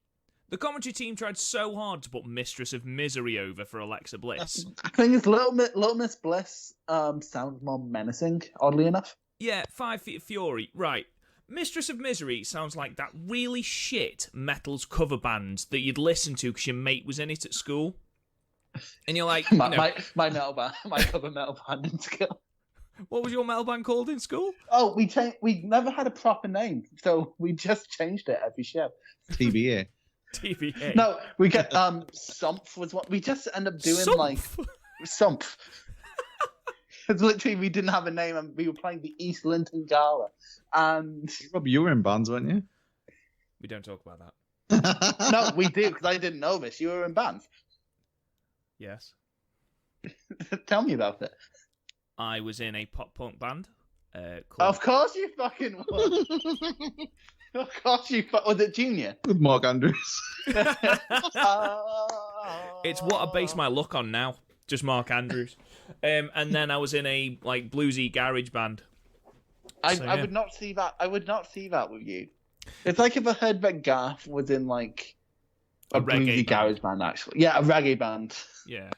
The commentary team tried so hard to put Mistress of Misery over for Alexa Bliss. I think it's Little Miss Bliss sounds more menacing, oddly enough. Yeah, 5 Feet of Fury. Right. Mistress of Misery sounds like that really shit Metals cover band that you'd listen to because your mate was in it at school. And you're like... my metal band, my cover metal band in school. What was your metal band called in school? Oh, we never had a proper name, so we just changed it every show. TBA. TVA. No, we get Sumph was what we just end up doing. Sumph? Like Sumph. It's literally we didn't have a name and we were playing the East Linton Gala. And Rob, you were in bands, weren't you? We don't talk about that. No, we do, because I didn't know this. You were in bands. Yes. Tell me about it. I was in a pop punk band. Of course you fucking was. Of course you was it Junior? With Mark Andrews. It's what I base my look on now. Just Mark Andrews. And then I was in a like bluesy garage band. I would not see that. I would not see that with you. It's like if I heard that Garth was in like a bluesy garage band, actually. Yeah, a reggae band. Yeah.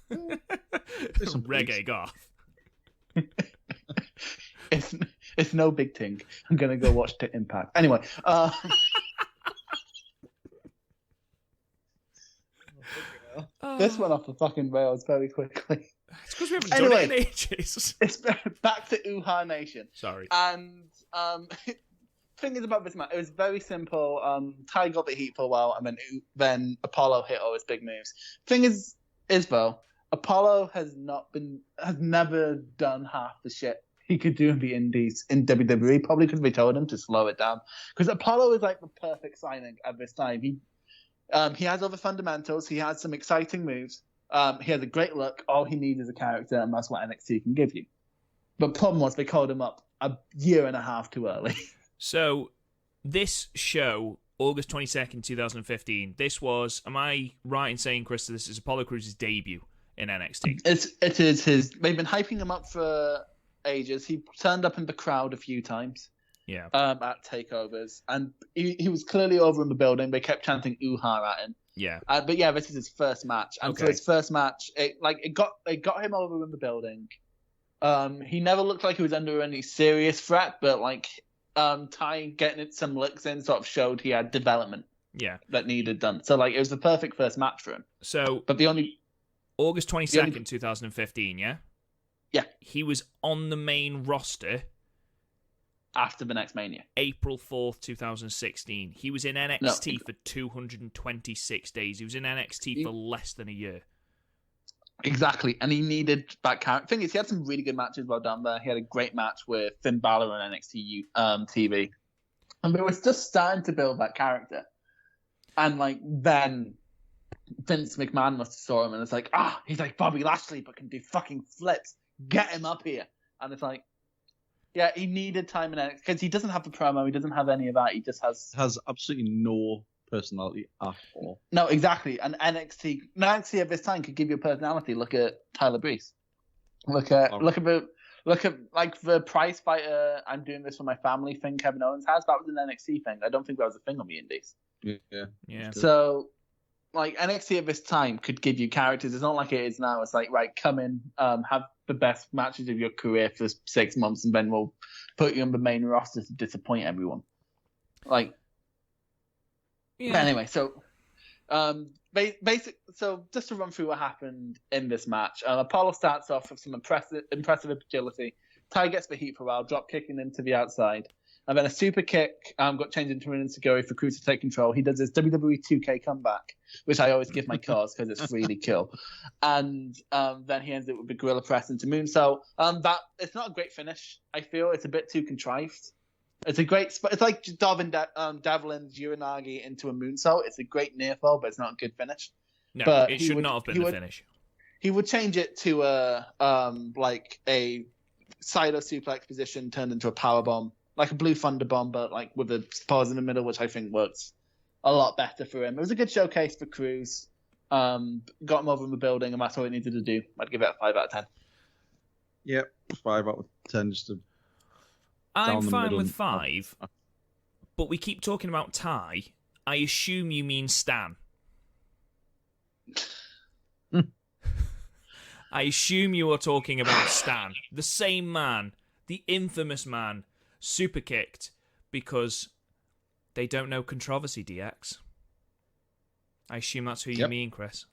Some reggae Garth. It's no big thing. I'm gonna go watch the Impact. Anyway, this went off the fucking rails very quickly. It's because we haven't done it in ages. It's back to Uhaa Nation. Sorry. And thing is about this match, it was very simple. Ty got the heat for a while, and then Apollo hit all his big moves. Thing is though, Apollo has never done half the shit he could do in the indies in WWE, probably because we told him to slow it down. Because Apollo is like the perfect signing at this time. He has all the fundamentals. He has some exciting moves. He has a great look. All he needs is a character, and that's what NXT can give you. But problem was they called him up a year and a half too early. So this show, August 22nd, 2015, this was, am I right in saying, Chris, this is Apollo Crews' debut in NXT? It is his. They've been hyping him up for ages. He turned up in the crowd a few times. Yeah. At takeovers, and he was clearly over in the building. They kept chanting "Ooh-ha" at him. Yeah. But yeah, this is his first match, and for his first match, it got him over in the building. He never looked like he was under any serious threat, but Ty getting some licks in sort of showed he had development. Yeah. That needed done. So it was the perfect first match for him. So, but the only August 22nd, 2015, yeah. Yeah. He was on the main roster after the next Mania. April 4th, 2016. He was in NXT for 226 days. He was in NXT for less than a year. Exactly, and he needed that character. Thing is, he had some really good matches while down there. He had a great match with Finn Balor on NXT TV. And they was just starting to build that character. And then Vince McMahon must have saw him and it's like, he's like Bobby Lashley but can do fucking flips. Get him up here. And it's like, yeah, he needed time in NXT because he doesn't have the promo, he doesn't have any of that. He just has absolutely no personality at all. No, exactly. And NXT at this time could give you a personality. Look at Tyler Breeze. Look at like the prize fighter, I'm doing this for my family thing Kevin Owens has. That was an NXT thing. I don't think that was a thing on the indies. Yeah. So NXT at this time could give you characters. It's not like it is now. It's like, right, come in, have the best matches of your career for 6 months, and then we'll put you on the main roster to disappoint everyone. Anyway, so so just to run through what happened in this match, Apollo starts off with some impressive agility. Ty gets the heat for a while, drop kicking into the outside, and then a super kick got changed into an enziguri for Cruz to take control. He does his WWE 2K comeback, which I always give my cause because it's really cool. And then he ends it with the gorilla press into moonsault. It's not a great finish. I feel it's a bit too contrived. It's a great spot. It's like Devlin's Uranagi into a moonsault. It's a great near fall, but it's not a good finish. No, but it should not have been the finish. He would change it to a Sido suplex position turned into a power bomb, like a Blue Thunder bomb, but with a pause in the middle, which I think works a lot better for him. It was a good showcase for Cruz. Got him over in the building, and that's all he needed to do. I'd give it a 5 out of 10. Yep, 5 out of 10. Just to I'm fine with 5, but we keep talking about Ty. I assume you mean Stan. I assume you are talking about Stan, the same man, the infamous man, super kicked because they don't know controversy, DX. I assume that's who you mean, Chris.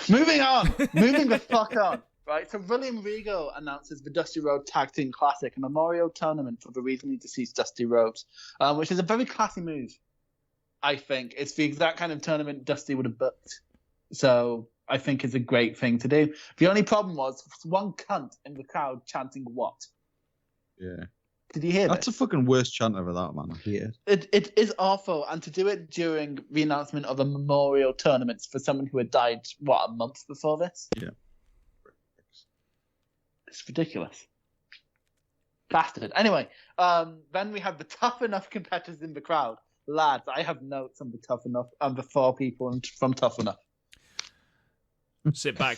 Moving the fuck on. Right, so William Regal announces the Dusty Rhodes Tag Team Classic, a memorial tournament for the recently deceased Dusty Rhodes, which is a very classy move, I think. It's the exact kind of tournament Dusty would have booked. So I think it's a great thing to do. The only problem was one cunt in the crowd chanting what? Yeah. Did you hear That's this? the fucking worst chant ever, that, man. I hate it. It is awful. And to do it during the announcement of a memorial tournament for someone who had died, a month before this? Yeah. It's ridiculous. Bastard. Anyway, then we have the tough enough competitors in the crowd. Lads, I have notes on the tough enough and the 4 people from Tough Enough. Sit back,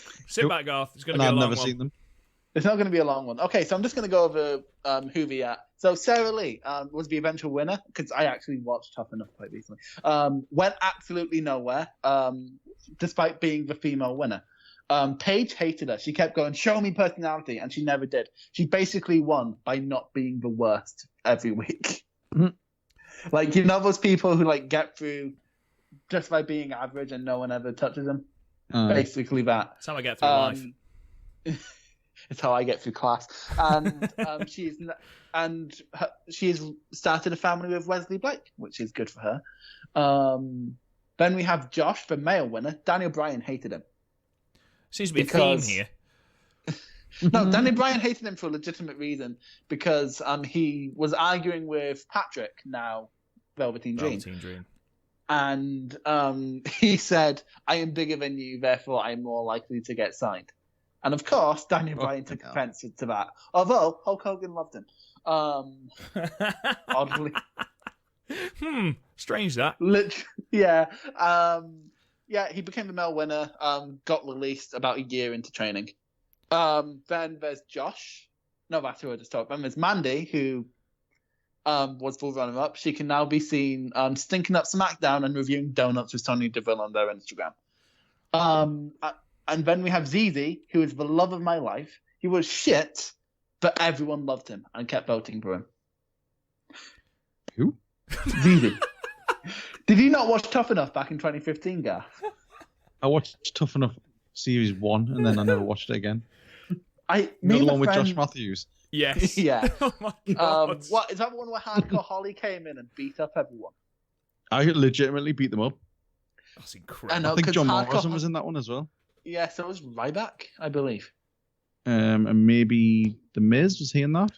Garth. It's going to be a long one. I've never seen them. It's not going to be a long one. Okay, so I'm just going to go over who they are. So Sarah Lee was the eventual winner, because I actually watched Tough Enough quite recently. Went absolutely nowhere, despite being the female winner. Paige hated her. She kept going, show me personality, and she never did. She basically won by not being the worst every week. Those people who get through just by being average and no one ever touches them. Basically that. That's how I get through life. It's how I get through class. And she's started a family with Wesley Blake, which is good for her. Then we have Josh, the male winner. Daniel Bryan hated him. Seems to be a theme here. No, Daniel Bryan hated him for a legitimate reason because he was arguing with Patrick, now Velveteen Dream. And he said, I am bigger than you, therefore I am more likely to get signed. And of course, Daniel Bryan took offense to that. Although Hulk Hogan loved him. Oddly. Strange that. Yeah. He became the male winner, got released about a year into training. Then there's Josh. No, that's who I just talked about. Then there's Mandy, who was full runner-up. She can now be seen stinking up SmackDown and reviewing donuts with Sonya Deville on their Instagram. And then we have ZZ, who is the love of my life. He was shit, but everyone loved him and kept voting for him. Who? ZZ. Did you not watch Tough Enough back in 2015, Garth? I watched Tough Enough Series 1, and then I never watched it again. The one with Josh Matthews. Yes. Yeah. Oh my God. What is that one where Hardcore Holly came in and beat up everyone? I legitimately beat them up. That's incredible. I think John Morrison was in that one as well. Yeah, so was Ryback, I believe. And maybe The Miz, was he in that?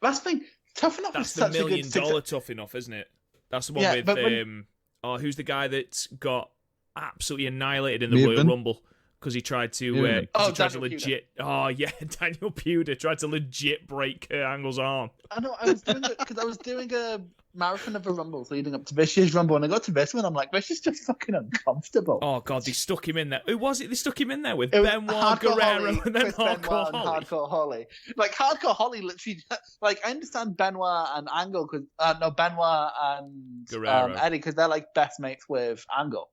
That's the thing. Tough Enough That's is the such $1 million a good Tough Enough, isn't it? That's the one with who's the guy that got absolutely annihilated in the Royal Rumble because he tried to legit. Oh yeah, Daniel Puder tried to legit break Kurt Angle's arm. I know. I was doing a marathon of the Rumbles leading up to this year's Rumble, and I got to this one. I'm like, this is just fucking uncomfortable. Oh God, they stuck him in there. Who was it? They stuck him in there with Benoit, Guerrero, and then Hardcore Holly. Like Hardcore Holly, literally. Like I understand Benoit and Angle because Benoit and Eddie because they're like best mates with Angle.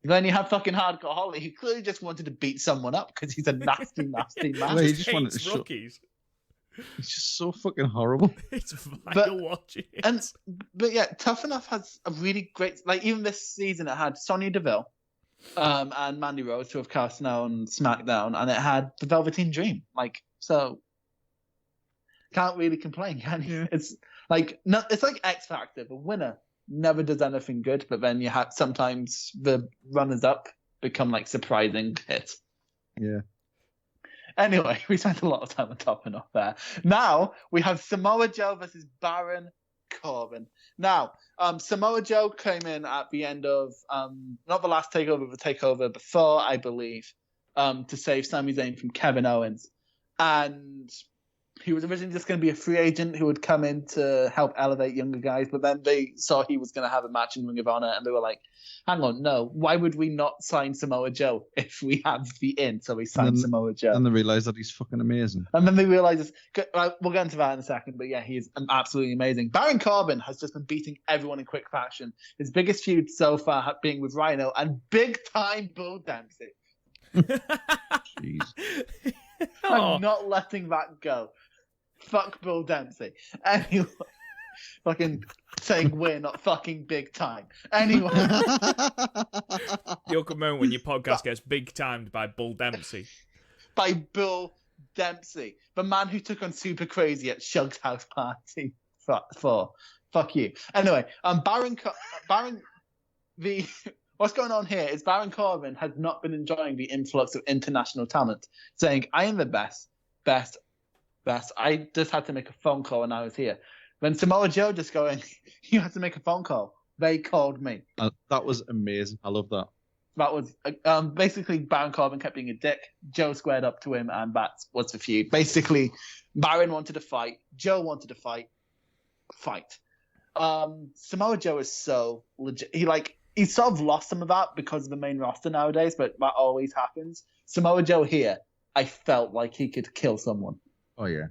Then you have fucking Hardcore Holly, who clearly just wanted to beat someone up because he's a nasty, nasty man. Well, he just wanted to rookies. It's just so fucking horrible. It's vile watching it. But yeah, Tough Enough has a really great, like even this season it had Sonya Deville and Mandy Rose, who of course now on SmackDown, and it had the Velveteen Dream. Like, so can't really complain, can you? Yeah. It's like X Factor. The winner never does anything good, but then you have sometimes the runners up become like surprising hits. Yeah. Anyway, we spent a lot of time on Tough Enough there. Now we have Samoa Joe versus Baron Corbin. Now, Samoa Joe came in at the end of not the last takeover, but the takeover before, I believe, to save Sami Zayn from Kevin Owens. And he was originally just going to be a free agent who would come in to help elevate younger guys, but then they saw he was going to have a match in Ring of Honor, and they were like, hang on, no, why would we not sign Samoa Joe if we have the in? So we signed Samoa Joe. And they realised that he's fucking amazing. And then they realised, we'll get into that in a second, but yeah, he is absolutely amazing. Baron Corbin has just been beating everyone in quick fashion. His biggest feud so far being with Rhino and big-time Bull Dempsey. Jeez. I'm not letting that go. Fuck Bull Dempsey. Anyway, fucking saying we're not fucking big time. Anyway. You'll come on when your podcast gets big timed by Bull Dempsey. By Bull Dempsey. The man who took on Super Crazy at Shug's house party. Fuck you. Anyway, what's going on here is Baron Corbin has not been enjoying the influx of international talent, saying, I am the best. I just had to make a phone call and I was here. When Samoa Joe just going, you had to make a phone call. They called me. That was amazing. I love that. That was basically Baron Corbin kept being a dick. Joe squared up to him, and that was the feud. Basically, Baron wanted to fight. Joe wanted to fight. Samoa Joe is so legit. He sort of lost some of that because of the main roster nowadays, but that always happens. Samoa Joe here, I felt like he could kill someone. Oh, yeah.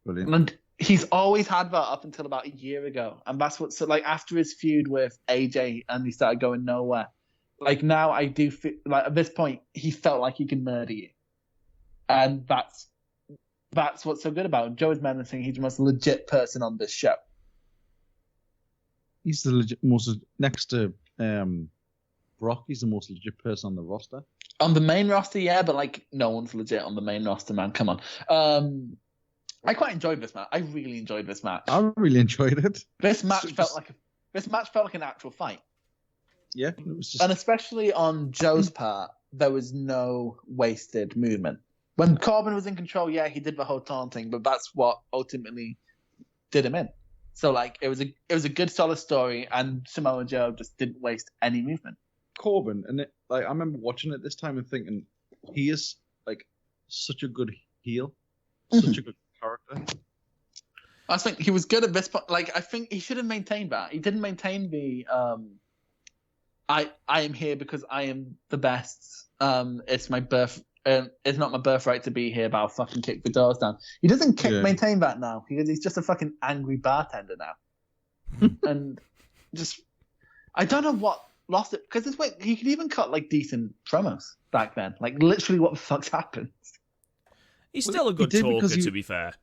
Brilliant. And he's always had that up until about a year ago. And that's what, so like after his feud with AJ and he started going nowhere, like now I do feel like at this point, he felt like he can murder you. And that's what's so good about him. Joe is menacing. He's the most legit person on this show. He's the most, next to Brock, he's the most legit person on the roster. On the main roster, yeah, but like no one's legit on the main roster, man. Come on. I quite enjoyed this match. I really enjoyed this match. I really enjoyed it. This match felt like an actual fight. Yeah, it was just... And especially on Joe's part, there was no wasted movement. When Corbin was in control, yeah, he did the whole taunting, but that's what ultimately did him in. So like it was a good solid story, and Samoa Joe just didn't waste any movement. Corbin, and I remember watching it this time and thinking he is like such a good heel, such a good character. I think he was good at this point. Like I think he should have maintained that. He didn't maintain the I am here because I am the best. It's my birth. It's not my birthright to be here, but I'll fucking kick the doors down. He doesn't maintain that now because he's just a fucking angry bartender now. And just, I don't know what lost it, because he could even cut like decent promos back then. Like literally, what the fuck's happened? He's still a good talker, to be fair.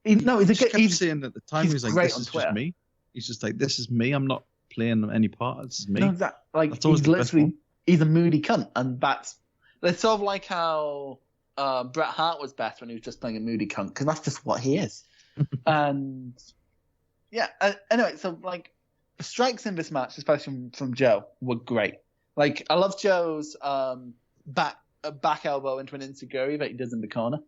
He's saying at the time he was like, "This is just me." He's just like, "This is me. I'm not playing any part. This is me." No, he's literally he's a moody cunt, and it's sort of like how Bret Hart was best when he was just playing a moody cunt, because that's just what he is. And yeah, anyway, so like the strikes in this match, especially from Joe, were great. Like I love Joe's back elbow into an enziguri that he does in the corner.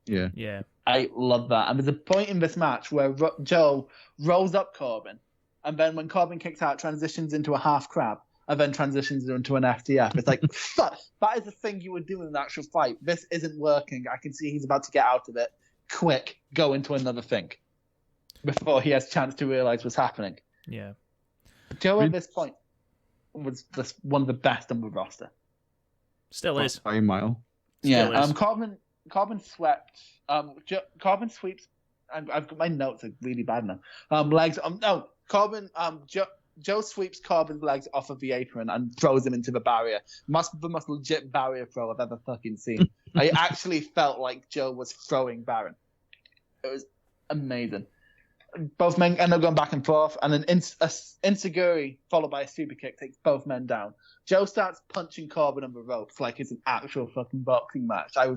Yeah. I love that. And there's a point in this match where Joe rolls up Corbin, and then when Corbin kicks out, transitions into a half crab, and then transitions into an FTF. It's like, fuck, that is the thing you would do in an actual fight. This isn't working. I can see he's about to get out of it. Quick, go into another thing before he has a chance to realize what's happening. Yeah. Joe at this point was just one of the best on the roster. Still is. By a mile. Yeah. Corbin swept. Corbin sweeps. I've got my notes are really bad now. Legs. No. Corbin. Joe sweeps Corbin's legs off of the apron and throws him into the barrier. The most legit barrier throw I've ever fucking seen. I actually felt like Joe was throwing Baron. It was amazing. Both men end up going back and forth, and an enziguri followed by a super kick takes both men down. Joe starts punching Corbin on the ropes like it's an actual fucking boxing match. I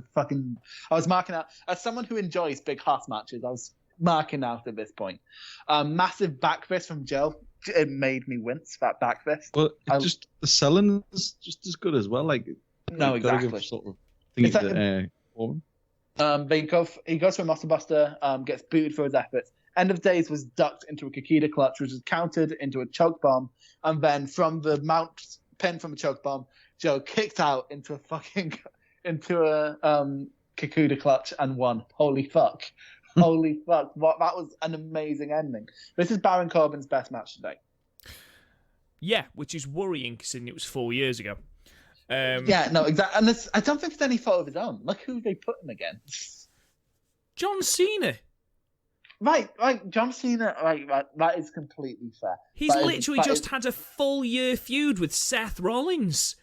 was marking out, as someone who enjoys big house matches, I was marking out at this point. Massive back fist from Joe. It made me wince, that back fist. Well, the selling is just as good as well. Like, no, exactly. Sort of thing it's like, he goes for a Monster Buster, gets booted for his efforts. End of Days was ducked into a Kikita clutch, which was countered into a choke bomb, and then from the mount pin from a choke bomb, Joe kicked out into a Kikuta clutch and won. Holy fuck. Holy fuck. That was an amazing ending. This is Baron Corbin's best match today. Yeah, which is worrying considering it was 4 years ago. Yeah, no, exactly. And I don't think it's any fault of his own. Look who they put him against. John Cena. Right, John Cena, that is completely fair. He's literally just had a full year feud with Seth Rollins.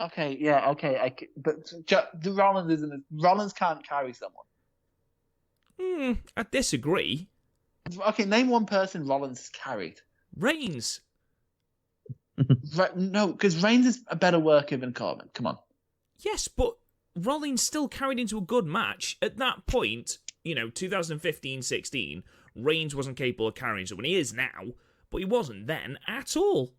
Okay, yeah, okay, but Rollins can't carry someone. I disagree. Okay, name one person Rollins carried. Reigns. No, because Reigns is a better worker than Corbin. Come on. Yes, but Rollins still carried into a good match. At that point, 2015-16, Reigns wasn't capable of carrying someone. He is now, but he wasn't then at all.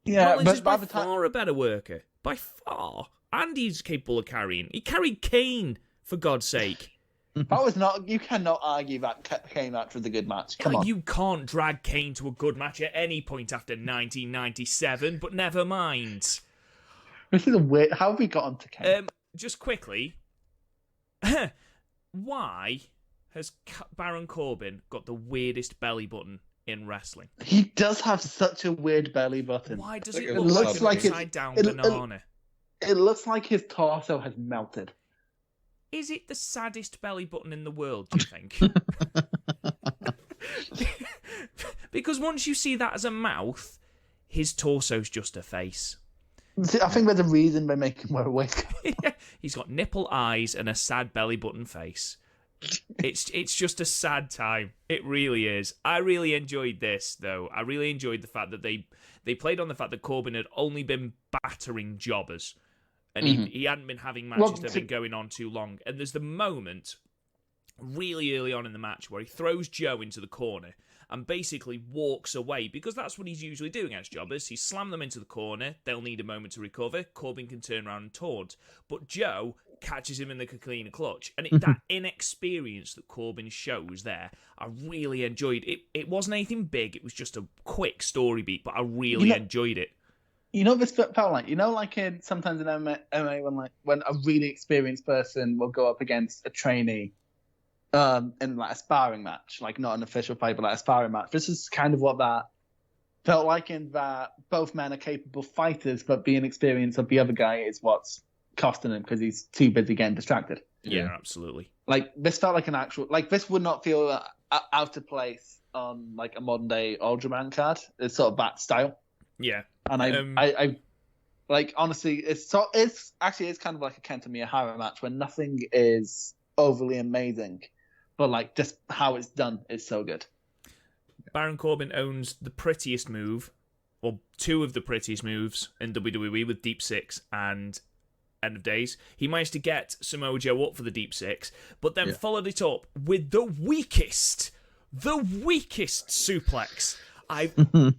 Yeah, Rollins but is by far a better worker. By far. And he's capable of carrying. He carried Kane, for God's sake. That was not. You cannot argue that Kane match was a good match. Come on. You can't drag Kane to a good match at any point after 1997, but never mind. This is a weird. How have we got onto Kane? Just quickly, why has Baron Corbin got the weirdest belly button in wrestling? He does have such a weird belly button. Why does it look like an upside-down banana? It looks like his torso has melted. Is it the saddest belly button in the world, do you think? Because once you see that as a mouth, his torso's just a face. See, I think there's a reason they make him wear a wig. He's got nipple eyes and a sad belly button face. It's just a sad time. It really is. I really enjoyed this, though. I really enjoyed the fact that they played on the fact that Corbin had only been battering jobbers. And he hadn't been having matches that have been going on too long. And there's the moment really early on in the match where he throws Joe into the corner and basically walks away, because that's what he's usually doing as jobbers. He slammed them into the corner. They'll need a moment to recover. Corbin can turn around and taunt. But Joe catches him in the clean clutch. And that inexperience that Corbin shows there, I really enjoyed. It wasn't anything big. It was just a quick story beat, but I really enjoyed it. You know, this felt like, sometimes in MMA when a really experienced person will go up against a trainee in like a sparring match, like not an official fight, but like a sparring match. This is kind of what that felt like, in that both men are capable fighters, but being experienced of the other guy is what's costing him because he's too busy getting distracted. Yeah, absolutely. Like, this felt like an actual, like, this would not feel out of place on like a modern day Ultraman card. It's sort of that style. Yeah. And I like, honestly, it's kind of like a Kenta Miyahara match where nothing is overly amazing, but like just how it's done is so good. Baron Corbin owns the prettiest move, or two of the prettiest moves in WWE, with Deep Six and End of Days. He managed to get Samoa Joe up for the Deep Six, but then followed it up with the weakest suplex I've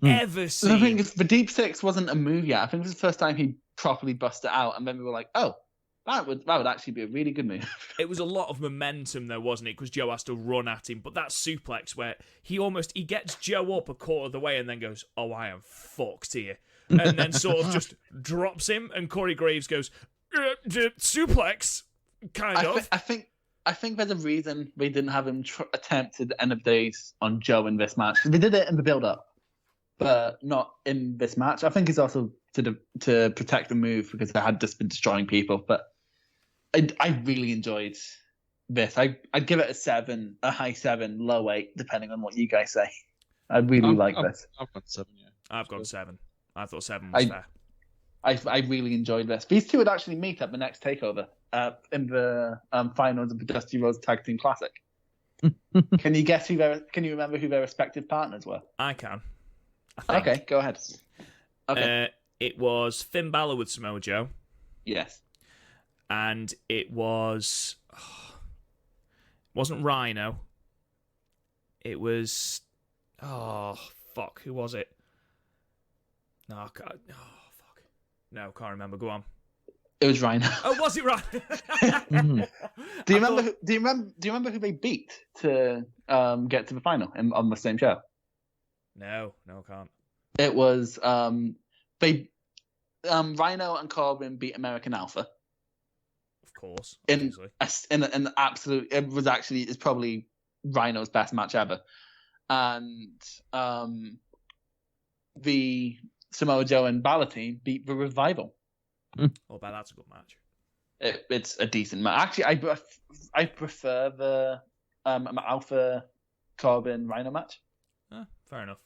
ever seen. The thing is, the Deep Six wasn't a move yet. I think it was the first time he properly busted it out, and then we were like, oh, that would actually be a really good move. It was a lot of momentum, though, wasn't it? Because Joe has to run at him. But that suplex where he gets Joe up a quarter of the way and then goes, oh, I am fucked here. And then sort of just drops him, and Corey Graves goes, suplex, kind of. I think there's a reason we didn't have him attempted End of Days on Joe in this match. They did it in the build-up, but not in this match. I think it's also to protect the move because they had just been destroying people. But I really enjoyed this. I'd give it a 7, a high 7, low 8, depending on what you guys say. I really like this. I've got 7, yeah. I've got 7. I thought 7 was fair. I really enjoyed this. These two would actually meet at the next Takeover in the finals of the Dusty Rhodes Tag Team Classic. Can you remember who their respective partners were? I can. Okay, go ahead. Okay. It was Finn Balor with Samoa Joe. Yes. And it was... wasn't Rhino. It was... Oh, fuck. Who was it? No, I can't... Oh, fuck. No, can't remember. Go on. It was Rhino. Oh, was it Rhino? Do you remember who they beat to get to the final on the same show? No, I can't. It was Rhino and Corbin beat American Alpha. Of course, in an absolute. It's probably Rhino's best match ever, and the Samoa Joe and Balor team beat the Revival. Oh, that's a good match. It's a decent match. Actually, I prefer the Alpha Corbin Rhino match. Fair enough.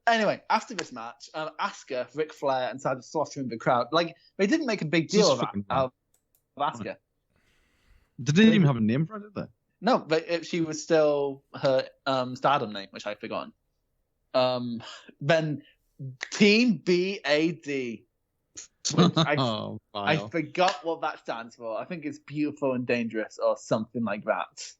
Anyway, after this match, Asuka, Ric Flair, and Sergeant Slaughter in the crowd. Like, they didn't make a big deal of Asuka. They didn't even have a name for it, did they? No, but she was still her Stardom name, which I've forgotten. Then Team BAD. I forgot what that stands for. I think it's beautiful and dangerous or something like that.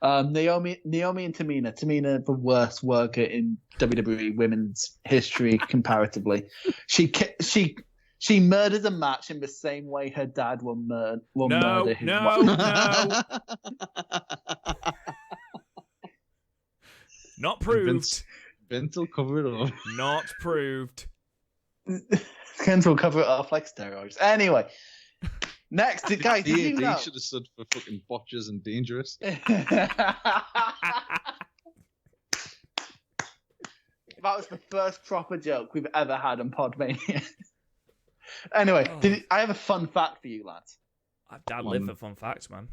Naomi and Tamina. Tamina, the worst worker in WWE women's history comparatively. She murders a match in the same way her dad will murder his wife. No. Not proved. Vince will cover it up. Not proved. Vince will cover it off like steroids. Anyway. Next, guys, did you know? Should have stood for fucking botches and dangerous. That was the first proper joke we've ever had on PodMania. Anyway, I have a fun fact for you, lads. Dad live for fun facts, man.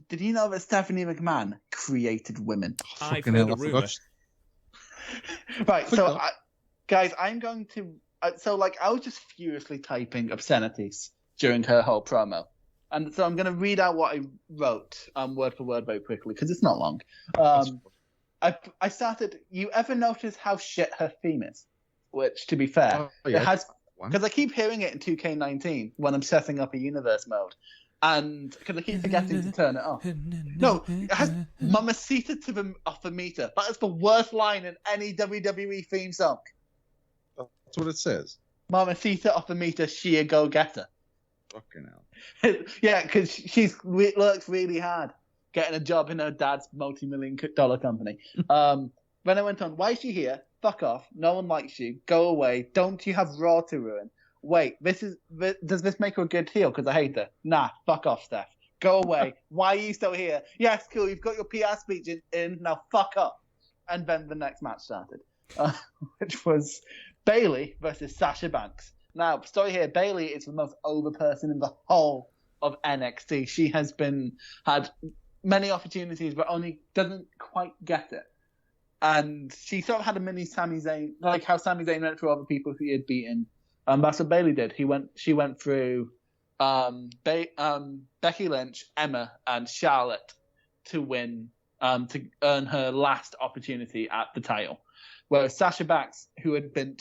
Did you know that Stephanie McMahon created women? I've heard a rumour. Right, so, guys, I'm going to... I was just furiously typing obscenities during her whole promo. And so I'm going to read out what I wrote word for word very quickly, because it's not long. I started, you ever notice how shit her theme is? Which, to be fair, Because I keep hearing it in 2K19 when I'm setting up a universe mode. And because I keep forgetting to turn it off. No, it has Mamacita to the off the meter. That is the worst line in any WWE theme song. That's what it says. Mamacita off the meter, she a go-getter. Fucking hell. Yeah, because she works really hard getting a job in her dad's multi-million-dollar company. Then I went on, why is she here? Fuck off. No one likes you. Go away. Don't you have Raw to ruin? Wait, does this make her a good heel? Because I hate her. Nah, fuck off, Steph. Go away. Why are you still here? Yes, cool. You've got your PR speech in. Now fuck up. And then the next match started, which was Bayley versus Sasha Banks. Now, story here, Bayley is the most over person in the whole of NXT. She has had many opportunities, but only doesn't quite get it. And she sort of had a mini Sami Zayn, like how Sami Zayn went through other people who he had beaten. That's what Bayley did. She went through Becky Lynch, Emma, and Charlotte to win, to earn her last opportunity at the title. Whereas Sasha Banks, who had been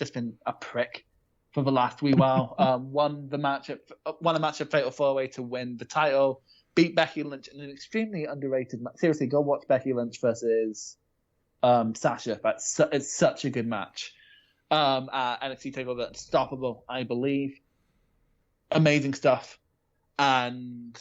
a prick for the last wee while, won a match at Fatal 4-Way to win the title, beat Becky Lynch in an extremely underrated match. Seriously, go watch Becky Lynch versus Sasha. It's such a good match. At NXT Takeover, Unstoppable, I believe. Amazing stuff. And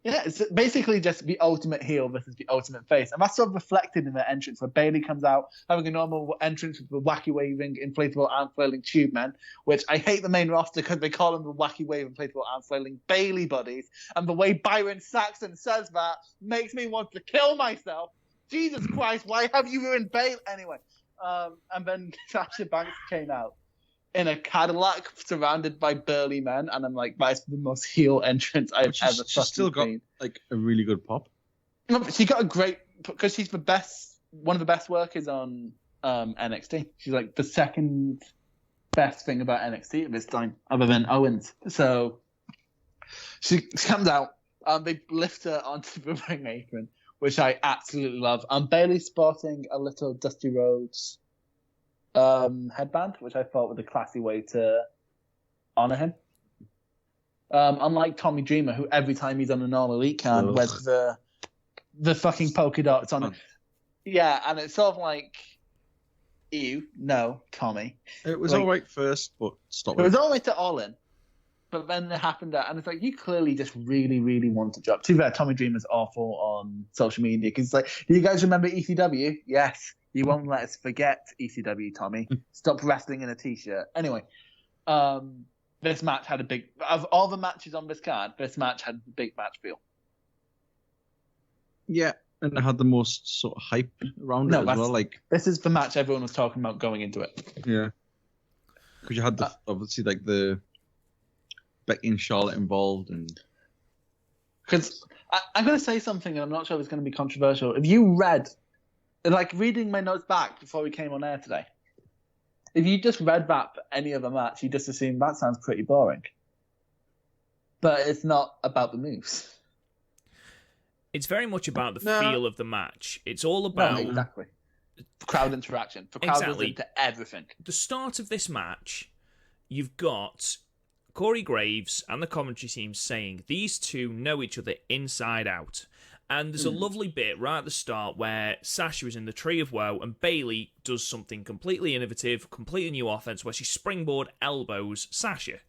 it's basically just the ultimate heel versus the ultimate face. And that's sort of reflected in their entrance, where Bayley comes out having a normal entrance with the wacky waving inflatable arm flailing tube men, which I hate the main roster because they call them the wacky wave inflatable arm flailing Bayley buddies. And the way Byron Saxton says that makes me want to kill myself. Jesus Christ, why have you ruined Bayley? Anyway. And then Sasha Banks came out in a Cadillac surrounded by burly men, and I'm like, that's the most heel entrance I've ever fucking She's still got seen. like a really good pop. No, but she got a great, because she's one of the best workers on NXT. She's like the second best thing about NXT at this time, other than Owens. So she comes out, they lift her onto the ring apron, which I absolutely love. Bayley's sporting a little Dusty Rhodes headband, which I thought was a classy way to honor him. Unlike Tommy Dreamer, who every time he's on an All Elite card wears the fucking polka dots on. Yeah, and it's sort of like, ew, no, Tommy. It was all right first, but stop it. It was all right to All In. But then it happened, and it's like, you clearly just really, really want to drop. To be fair, Tommy Dreamer's awful on social media, because it's like, do you guys remember ECW? Yes. You won't let us forget ECW, Tommy. Stop wrestling in a t-shirt. Anyway, this match had of all the matches on this card, this match had a big match feel. Yeah, and it had the most sort of hype around it as well. Like, this is the match everyone was talking about going into it. Yeah. Because you had obviously like the Becky and Charlotte involved, and because I'm going to say something, and I'm not sure if it's going to be controversial. If you read, like reading my notes back before we came on air today, if you just read that for any other match, you just assume that sounds pretty boring. But it's not about the moves. It's very much about the feel of the match. It's all about exactly crowd interaction. For crowd into everything. The start of this match, you've got Corey Graves and the commentary team saying these two know each other inside out. And there's a lovely bit right at the start where Sasha is in the Tree of Woe and Bayley does something completely completely new offense where she springboard elbows Sasha.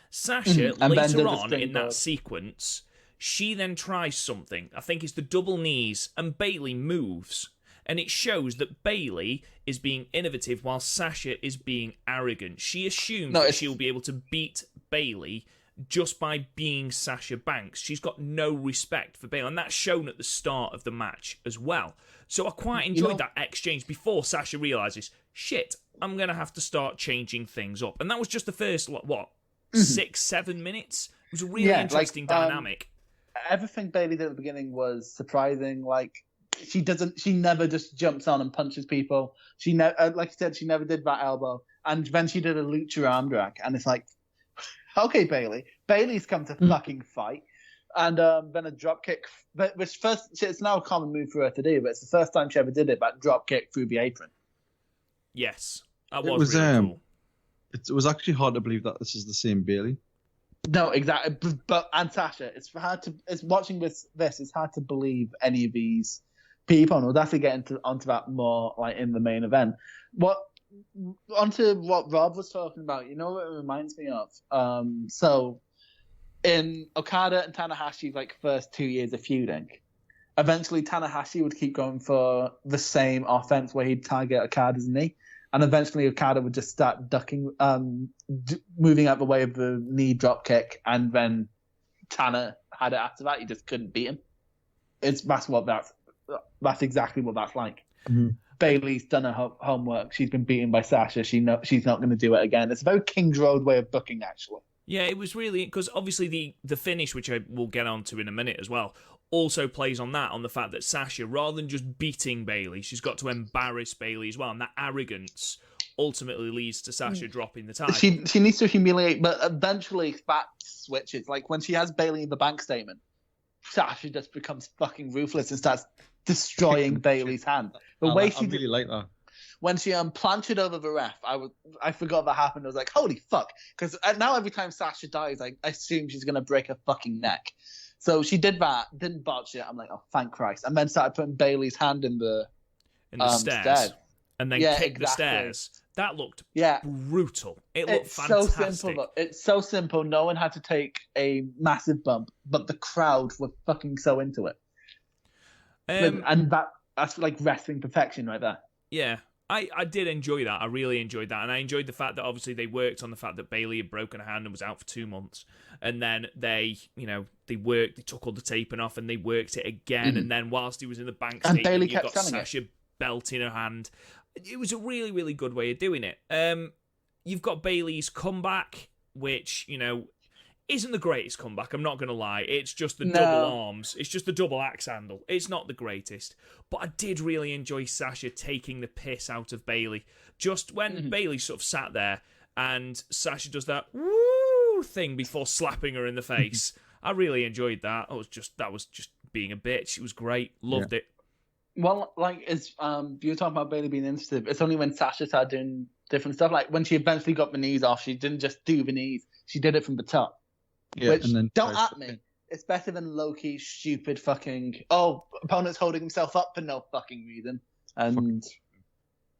Sasha, later on in that sequence, she then tries something. I think it's the double knees, and Bayley moves. And it shows that Bayley is being innovative while Sasha is being arrogant. She assumes that she'll be able to beat Bayley just by being Sasha Banks. She's got no respect for Bayley, and that's shown at the start of the match as well. So I quite enjoyed that exchange before Sasha realises, shit, I'm going to have to start changing things up. And that was just the first, 6-7 minutes? It was a really interesting dynamic. Everything Bayley did at the beginning was surprising. Like, she never just jumps on and punches people. She never, like I said, she never did that elbow. And then she did a lucha arm drag, and it's like, okay, Bayley's come to fucking fight. And then a drop kick, which first, it's now a common move for her to do, but it's the first time she ever did it, that drop kick through the apron. Yes, that was really cool. It was actually hard to believe that this is the same Bayley. No, exactly. But and Sasha, it's watching this. It's hard to believe any of these people. And we'll definitely get onto that more like in the main event. Onto what Rob was talking about. You know what it reminds me of? So in Okada and Tanahashi's like first 2 years of feuding, eventually Tanahashi would keep going for the same offense where he'd target Okada's knee. And eventually Okada would just start ducking, moving out the way of the knee drop kick, and then Tana had it after that. You just couldn't beat him. That's exactly what that's like. Mm-hmm. Bayley's done her homework. She's been beaten by Sasha. She's not going to do it again. It's a very King's Road way of booking, actually. Yeah, it was really, because obviously the finish, which I will get onto in a minute as well, also plays on the fact that Sasha, rather than just beating Bayley, she's got to embarrass Bayley as well, and that arrogance ultimately leads to Sasha dropping the title. She needs to humiliate, but eventually that switches. Like when she has Bayley in the bank statement, Sasha just becomes fucking ruthless and starts destroying Bayley's hand. I really like that. When she planched over the ref, I forgot that happened. I was like, holy fuck. Because now every time Sasha dies, I assume she's going to break her fucking neck. So she did that, didn't botch it. I'm like, oh, thank Christ. And then started putting Bayley's hand in the stairs. And then kicked the stairs. That looked brutal. It looked fantastic. So simple. It's so simple. No one had to take a massive bump, but the crowd were fucking so into it. And that's like wrestling perfection right there. Yeah. I did enjoy that. I really enjoyed that. And I enjoyed the fact that obviously they worked on the fact that Bayley had broken a hand and was out for 2 months. And then they took all the taping off and they worked it again. And then whilst he was in the bank and statement, Bayley you kept got Sasha belt in her hand. It was a really, really good way of doing it. You've got Bayley's comeback, which, isn't the greatest comeback, I'm not going to lie. It's just the double arms. It's just the double axe handle. It's not the greatest. But I did really enjoy Sasha taking the piss out of Bayley. Just when Bayley sort of sat there and Sasha does that woo thing before slapping her in the face. I really enjoyed that. That was just being a bitch. It was great. Loved it. Well, like, as you were talking about Bayley being insensitive, it's only when Sasha started doing different stuff. Like, when she eventually got the knees off, she didn't just do the knees. She did it from the top. Yeah, which, and then don't at me. It's better than low-key, stupid fucking, opponent's holding himself up for no fucking reason. And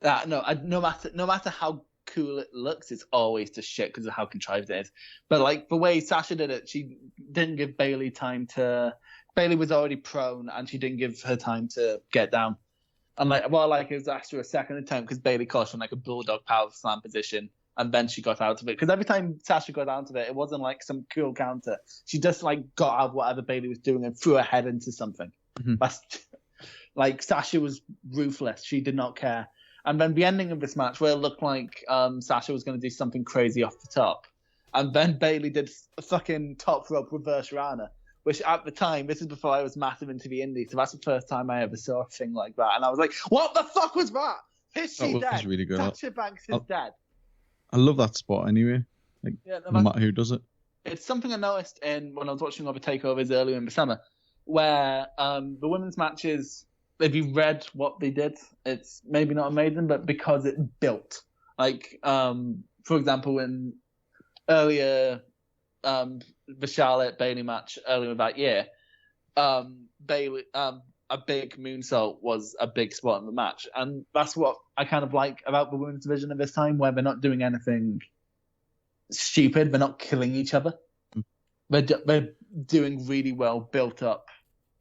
no matter how cool it looks, it's always just shit because of how contrived it is. But like the way Sasha did it, she didn't give Bayley time to. Bayley was already prone, and she didn't give her time to get down. And it was after a second attempt because Bayley caught her in like a bulldog power slam position, and then she got out of it. Because every time Sasha got out of it, it wasn't like some cool counter. She just like got out of whatever Bayley was doing and threw her head into something. Like Sasha was ruthless. She did not care. And then the ending of this match, where it looked like Sasha was going to do something crazy off the top, and then Bayley did a fucking top rope reverse Rana, which at the time, this is before I was massive into the indies, so that's the first time I ever saw a thing like that. And I was like, what the fuck was that? Is she dead? Was really good. Sasha Banks is dead. I love that spot anyway. Like, no matter who does it. It's something I noticed when I was watching other takeovers earlier in the summer, where the women's matches, if you read what they did, it's maybe not amazing, but because it built. Like, for example, in earlier, the Charlotte Bayley match earlier that year, Bayley, a big moonsault was a big spot in the match. And that's what I kind of like about the women's division at this time, where they're not doing anything stupid. They're not killing each other. They're doing really well built up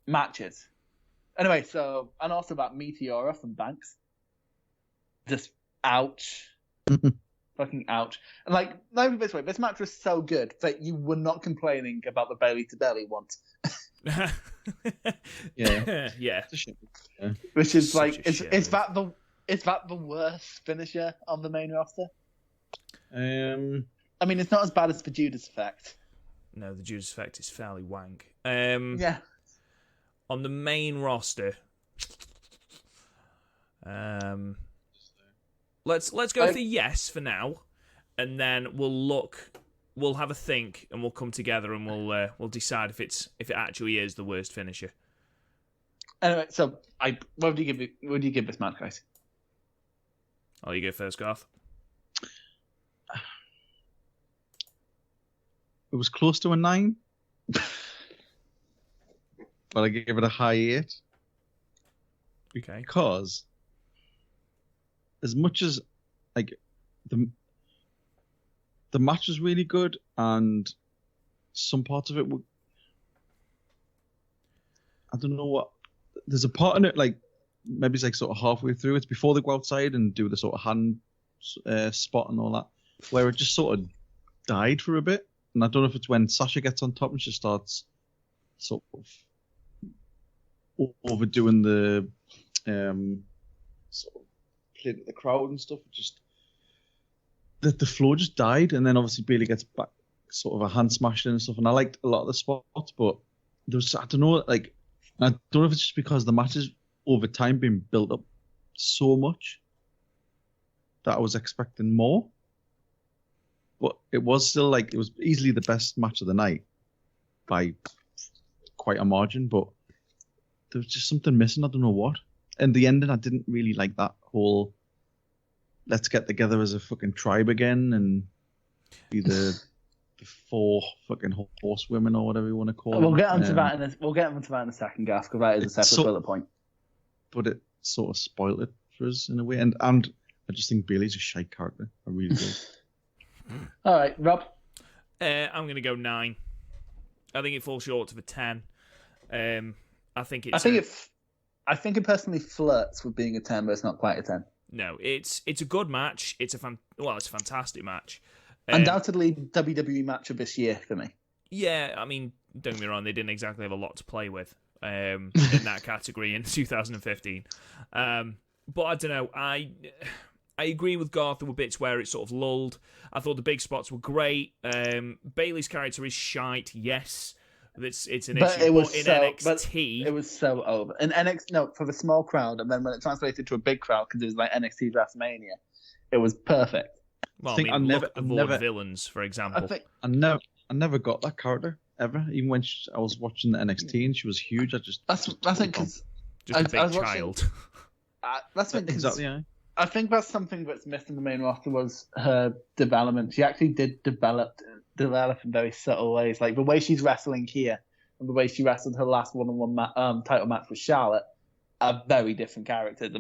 matches. Anyway, and also about Meteora from Banks. Just ouch. Fucking ouch. And like, let me put it this way, this match was so good that you were not complaining about the belly to belly once. Yeah. Yeah. Which is like, is that the worst finisher on the main roster? I mean, it's not as bad as the Judas Effect. No, the Judas Effect is fairly wank. Yeah. On the main roster, let's go with the yes for now, and then we'll have a think, and we'll come together and we'll decide if it actually is the worst finisher. Anyway, so what would you give this match, guys? Oh, you go first, Garth. it was close to a 9. But I gave it a high 8. Okay. Because as much as like the match was really good and some parts of it were, I don't know what, there's a part in it like maybe it's like sort of halfway through, it's before they go outside and do the sort of hand spot and all that, where it just sort of died for a bit. And I don't know if it's when Sasha gets on top and she starts sort of overdoing the sort of playing with the crowd and stuff. Just the flow just died, and then obviously Bayley gets back, sort of a hand smashed in and stuff. And I liked a lot of the spots, but there was, I don't know, like, I don't know if it's just because the matches over time been built up so much that I was expecting more. But it was still like, it was easily the best match of the night by quite a margin, but there was just something missing. I don't know what. And the ending, I didn't really like that whole let's get together as a fucking tribe again and be the 4 fucking horsewomen or whatever you want to call them. We'll get onto that in a second, Gaff, because that is a separate bullet point. But it sort of spoiled it for us in a way. And I just think Bayley's a shite character. I really do. All right, Rob? I'm going to go 9. I think it falls short of a 10. I think it personally flirts with being a 10, but it's not quite a 10. No, it's a good match. It's a fantastic match. Undoubtedly WWE match of this year for me. Yeah, I mean, don't get me wrong, they didn't exactly have a lot to play with in that category in 2015. But I don't know, I agree with Garth. There were bits where it sort of lulled. I thought the big spots were great. Bayley's character is shite, yes. It's an issue. But in NXT, it was so over. In NXT, no, for the small crowd, and then when it translated to a big crowd, because it was like NXT WrestleMania, it was perfect. Well, I mean, look at the Vaudevillains, for example. I never got that character ever. Even when I was watching the NXT and she was huge, I think because just a big child. That's exactly. Yeah. I think that's something that's missed in the main roster was her development. She actually did develop in very subtle ways, like the way she's wrestling here and the way she wrestled her last one-on-one title match with Charlotte are very different characters.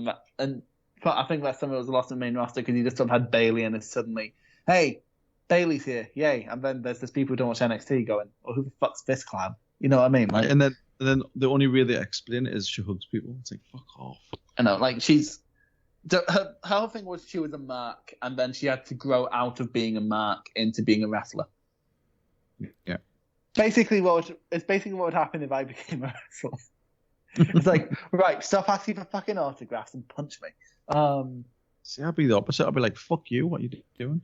But I think that's something that was lost in the main roster because you just sort of had Bayley and it's suddenly, hey, Bayley's here, yay! And then there's people who don't watch NXT going, well, who the fuck's this clown? You know what I mean? Like, and then the only way they explain it is she hugs people. It's like, fuck off. I know, like her whole thing was she was a mark, and then she had to grow out of being a mark into being a wrestler. Yeah. Basically, what would happen if I became a wrestler. It's like, right, stop asking for fucking autographs and punch me. See, I'd be the opposite. I'd be like, fuck you, what are you doing?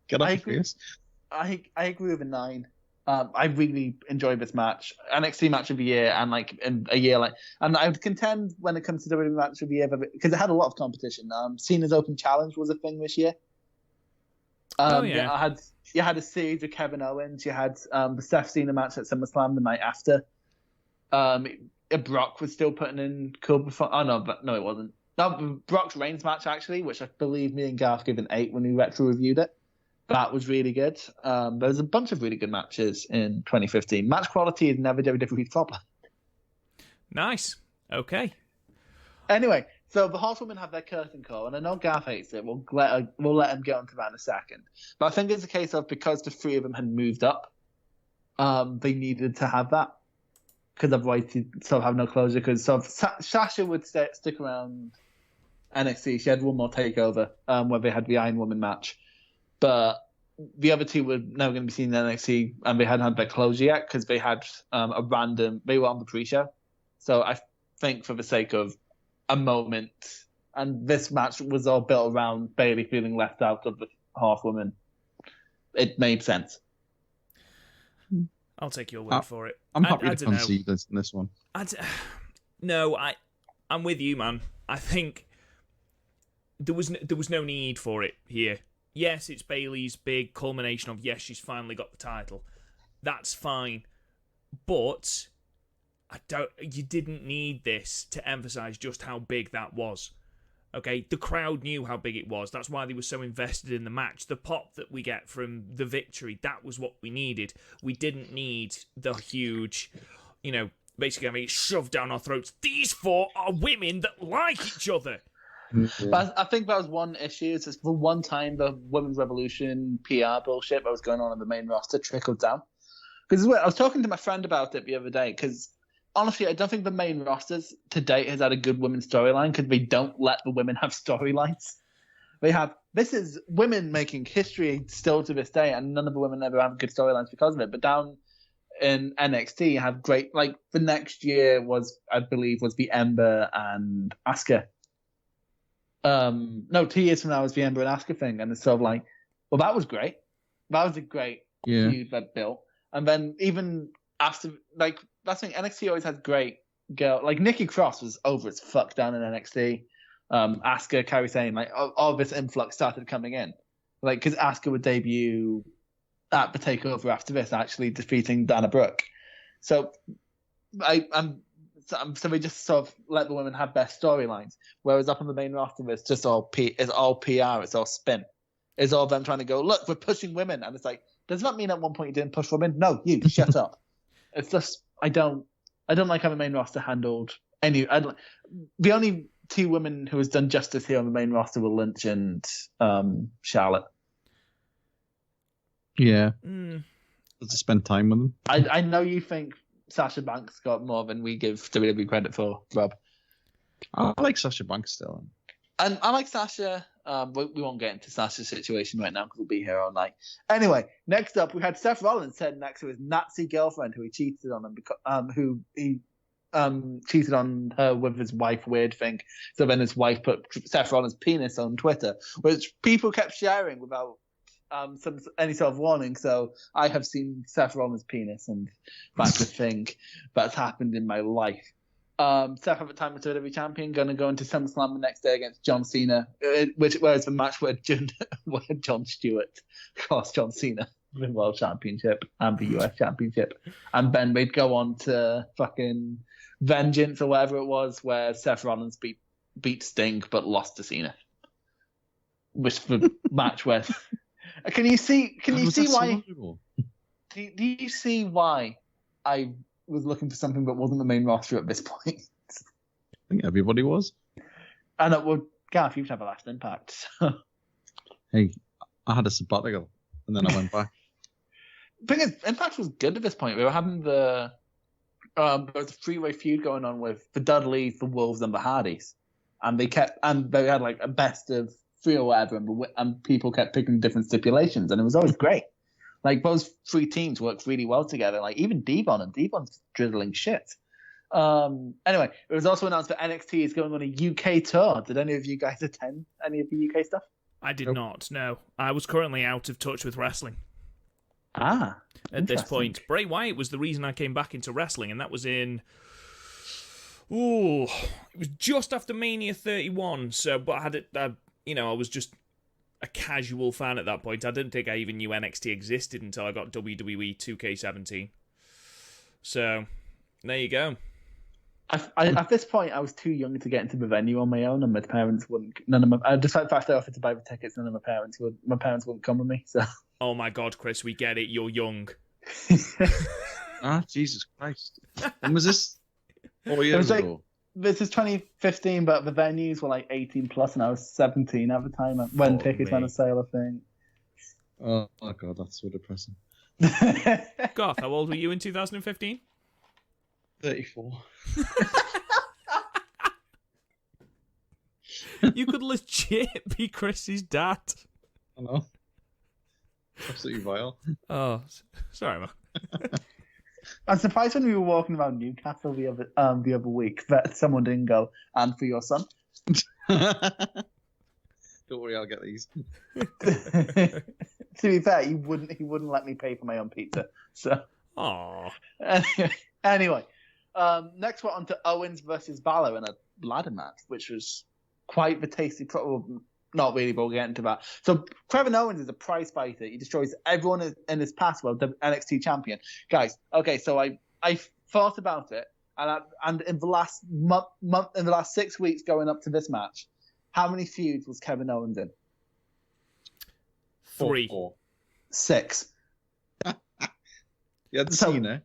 Get off your face. I agree with a 9. I really enjoyed this match, NXT match of the year, and like in a year and I would contend when it comes to WWE match of the year because it had a lot of competition. Cena's Open Challenge was a thing this year. You had a series with Kevin Owens. You had the Seth Cena match at SummerSlam the night after. Brock was still putting in cool before. Oh no, it wasn't. No, Brock's Reigns match actually, which I believe me and Garth gave an 8 when we retro reviewed it. That was really good. There was a bunch of really good matches in 2015. Match quality is never WWE's problem. Nice. Okay. Anyway, so the Horsewomen have their curtain call, and I know Garth hates it. We'll let him get onto that in a second. But I think it's a case of because the 3 of them had moved up, they needed to have that. Because otherwise you'd sort of have no closure. Because Sasha would stick around NXT. She had one more takeover where they had the Iron Woman match. But the other 2 were never going to be seen in NXT, and they hadn't had their closure yet because they had they were on the pre-show. So I think for the sake of a moment, and this match was all built around Bayley feeling left out of the Horsewoman, it made sense. I'll take your word for it. I'm happy to concede this one. I'm with you, man. I think there was no need for it here. Yes, it's Bayley's big culmination of, yes, she's finally got the title. That's fine. But you didn't need this to emphasize just how big that was. Okay, the crowd knew how big it was. That's why they were so invested in the match. The pop that we get from the victory, that was what we needed. We didn't need the huge, basically having it shoved down our throats. These four are women that like each other. But I think that was one issue. Is for one time the Women's Revolution PR bullshit that was going on in the main roster trickled down. Because I was talking to my friend about it the other day, because honestly, I don't think the main rosters to date has had a good women's storyline because they don't let the women have storylines. This is women making history still to this day, and none of the women ever have good storylines because of it. But down in NXT, you have great, like the next year I believe was the Ember and Asuka. No, 2 years from now was the Ember and Asuka thing, and it's sort of like, well, that was great. That was a great feud that built. And then even after, like, that's the thing, NXT always has great girl. Like, Nikki Cross was over as fuck down in NXT. Asuka, Kairi Sane, like, all this influx started coming in. Like, because Asuka would debut at the TakeOver after this, actually defeating Dana Brooke. So, so they just sort of let the women have their storylines. Whereas up on the main roster, it's just all PR, it's all spin. It's all them trying to go, look, we're pushing women. And it's like, does that mean at one point you didn't push women? No, you shut up. It's just I don't like how the main roster handled any. The only two women who has done justice here on the main roster were Lynch and Charlotte. Yeah, let's spend time with them. I know you think Sasha Banks got more than we give WWE credit for, Rob. I like Sasha Banks still, and I like Sasha. We won't get into Sasha's situation right now because we'll be here all night. Anyway, next up, we had Seth Rollins sitting next to his Nazi girlfriend who he cheated on cheated on her with his wife weird thing. So then his wife put Seth Rollins' penis on Twitter, which people kept sharing without any sort of warning. So I have seen Seth Rollins' penis, and that's the thing that's happened in my life. Seth at the time was WWE champion, going to go into SummerSlam the next day against John Cena, whereas the match where John Stewart cost John Cena the World Championship and the US Championship, and then they'd go on to fucking Vengeance or whatever it was, where Seth Rollins beat Sting but lost to Cena. Which the match where can you see why? Do you see why I was looking for something that wasn't the main roster at this point? I think everybody was. And it would, Gareth, you'd have a last Impact. Hey, I had a sabbatical and then I went back. The thing is, Impact was good at this point. We were having there was a three-way feud going on with the Dudleys, the Wolves, and the Hardys, and they had like a best of three or whatever, and people kept picking different stipulations, and it was always great. Like, those three teams worked really well together. Like, even Devon's drizzling shit. Anyway, it was also announced that NXT is going on a UK tour. Did any of you guys attend any of the UK stuff? I did not, no. I was currently out of touch with wrestling. At this point. Bray Wyatt was the reason I came back into wrestling, and that was it was just after Mania 31, so, but I had it, I was just a casual fan at that point. I didn't think I even knew NXT existed until I got WWE 2K17. So, there you go. At this point, I was too young to get into the venue on my own, and my parents wouldn't. Despite the fact I offered to buy the tickets, none of my parents wouldn't come with me. So. Oh my God, Chris, we get it. You're young. Jesus Christ! When was this? 4 years ago. This is 2015, but the venues were like 18 plus, and I was 17 at the time when tickets went on sale, I think. Oh my God, that's so depressing. Garth, how old were you in 2015? 34. You could legit be Chris's dad. I know. Absolutely vile. Oh, sorry, man. I'm surprised when we were walking around Newcastle the other week that someone didn't go, and for your son. Don't worry, I'll get these. To be fair, he wouldn't let me pay for my own pizza. So. Aww. Anyway, next we're on to Owens versus Balor in a ladder match, which was quite the tasty. Not really, but we'll get into that. So, Kevin Owens is a prize fighter. He destroys everyone in his past world, the NXT champion. Guys, okay, so I thought about it, and in the last month, in the last 6 weeks going up to this match, How many feuds was Kevin Owens in? 3. 6. You had Cena.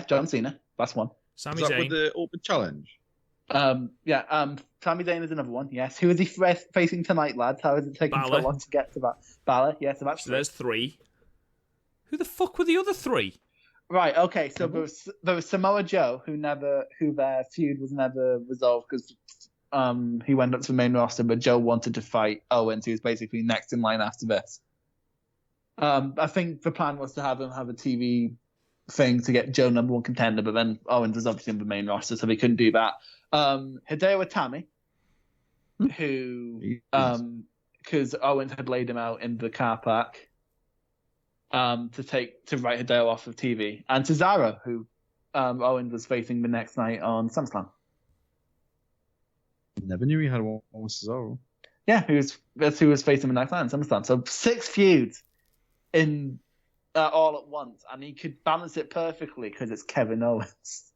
John Cena. That's one. Sami Is that Zayn. with the Open Challenge? Sami Zayn is another one. Yes. Who is he facing tonight, lads? How is it taking so long to get to that? Balor. Yes, so that's So there's 3. Who the fuck were the other 3? Right. Okay. So there was Samoa Joe, who their feud was never resolved because he went up to the main roster, but Joe wanted to fight Owens, who was basically next in line after this. I think the plan was to have him have a TV thing to get Joe number 1 contender, but then Owens was obviously in the main roster, so they couldn't do that. Hideo Itami, who because Owens had laid him out in the car park to write Hideo off of TV, and Cesaro, who Owens was facing the next night on SummerSlam. Never knew he had one with Cesaro. Yeah, that's who was facing the next night on SummerSlam. So 6 feuds in all at once, and he could balance it perfectly because it's Kevin Owens.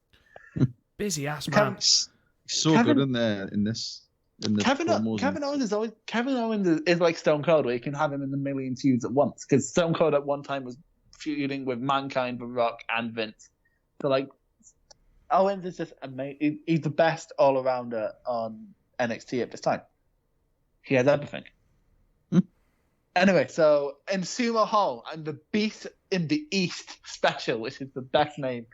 Busy ass man. He's so good in there in this. Kevin Owens is like Stone Cold, where you can have him in the million feuds at once. Because Stone Cold at one time was feuding with Mankind, The Rock, and Vince. So like, Owens is just amazing. He's the best all rounder on NXT at this time. He has everything. Anyway, so in Sumo Hall, and the Beast in the East special, which is the best name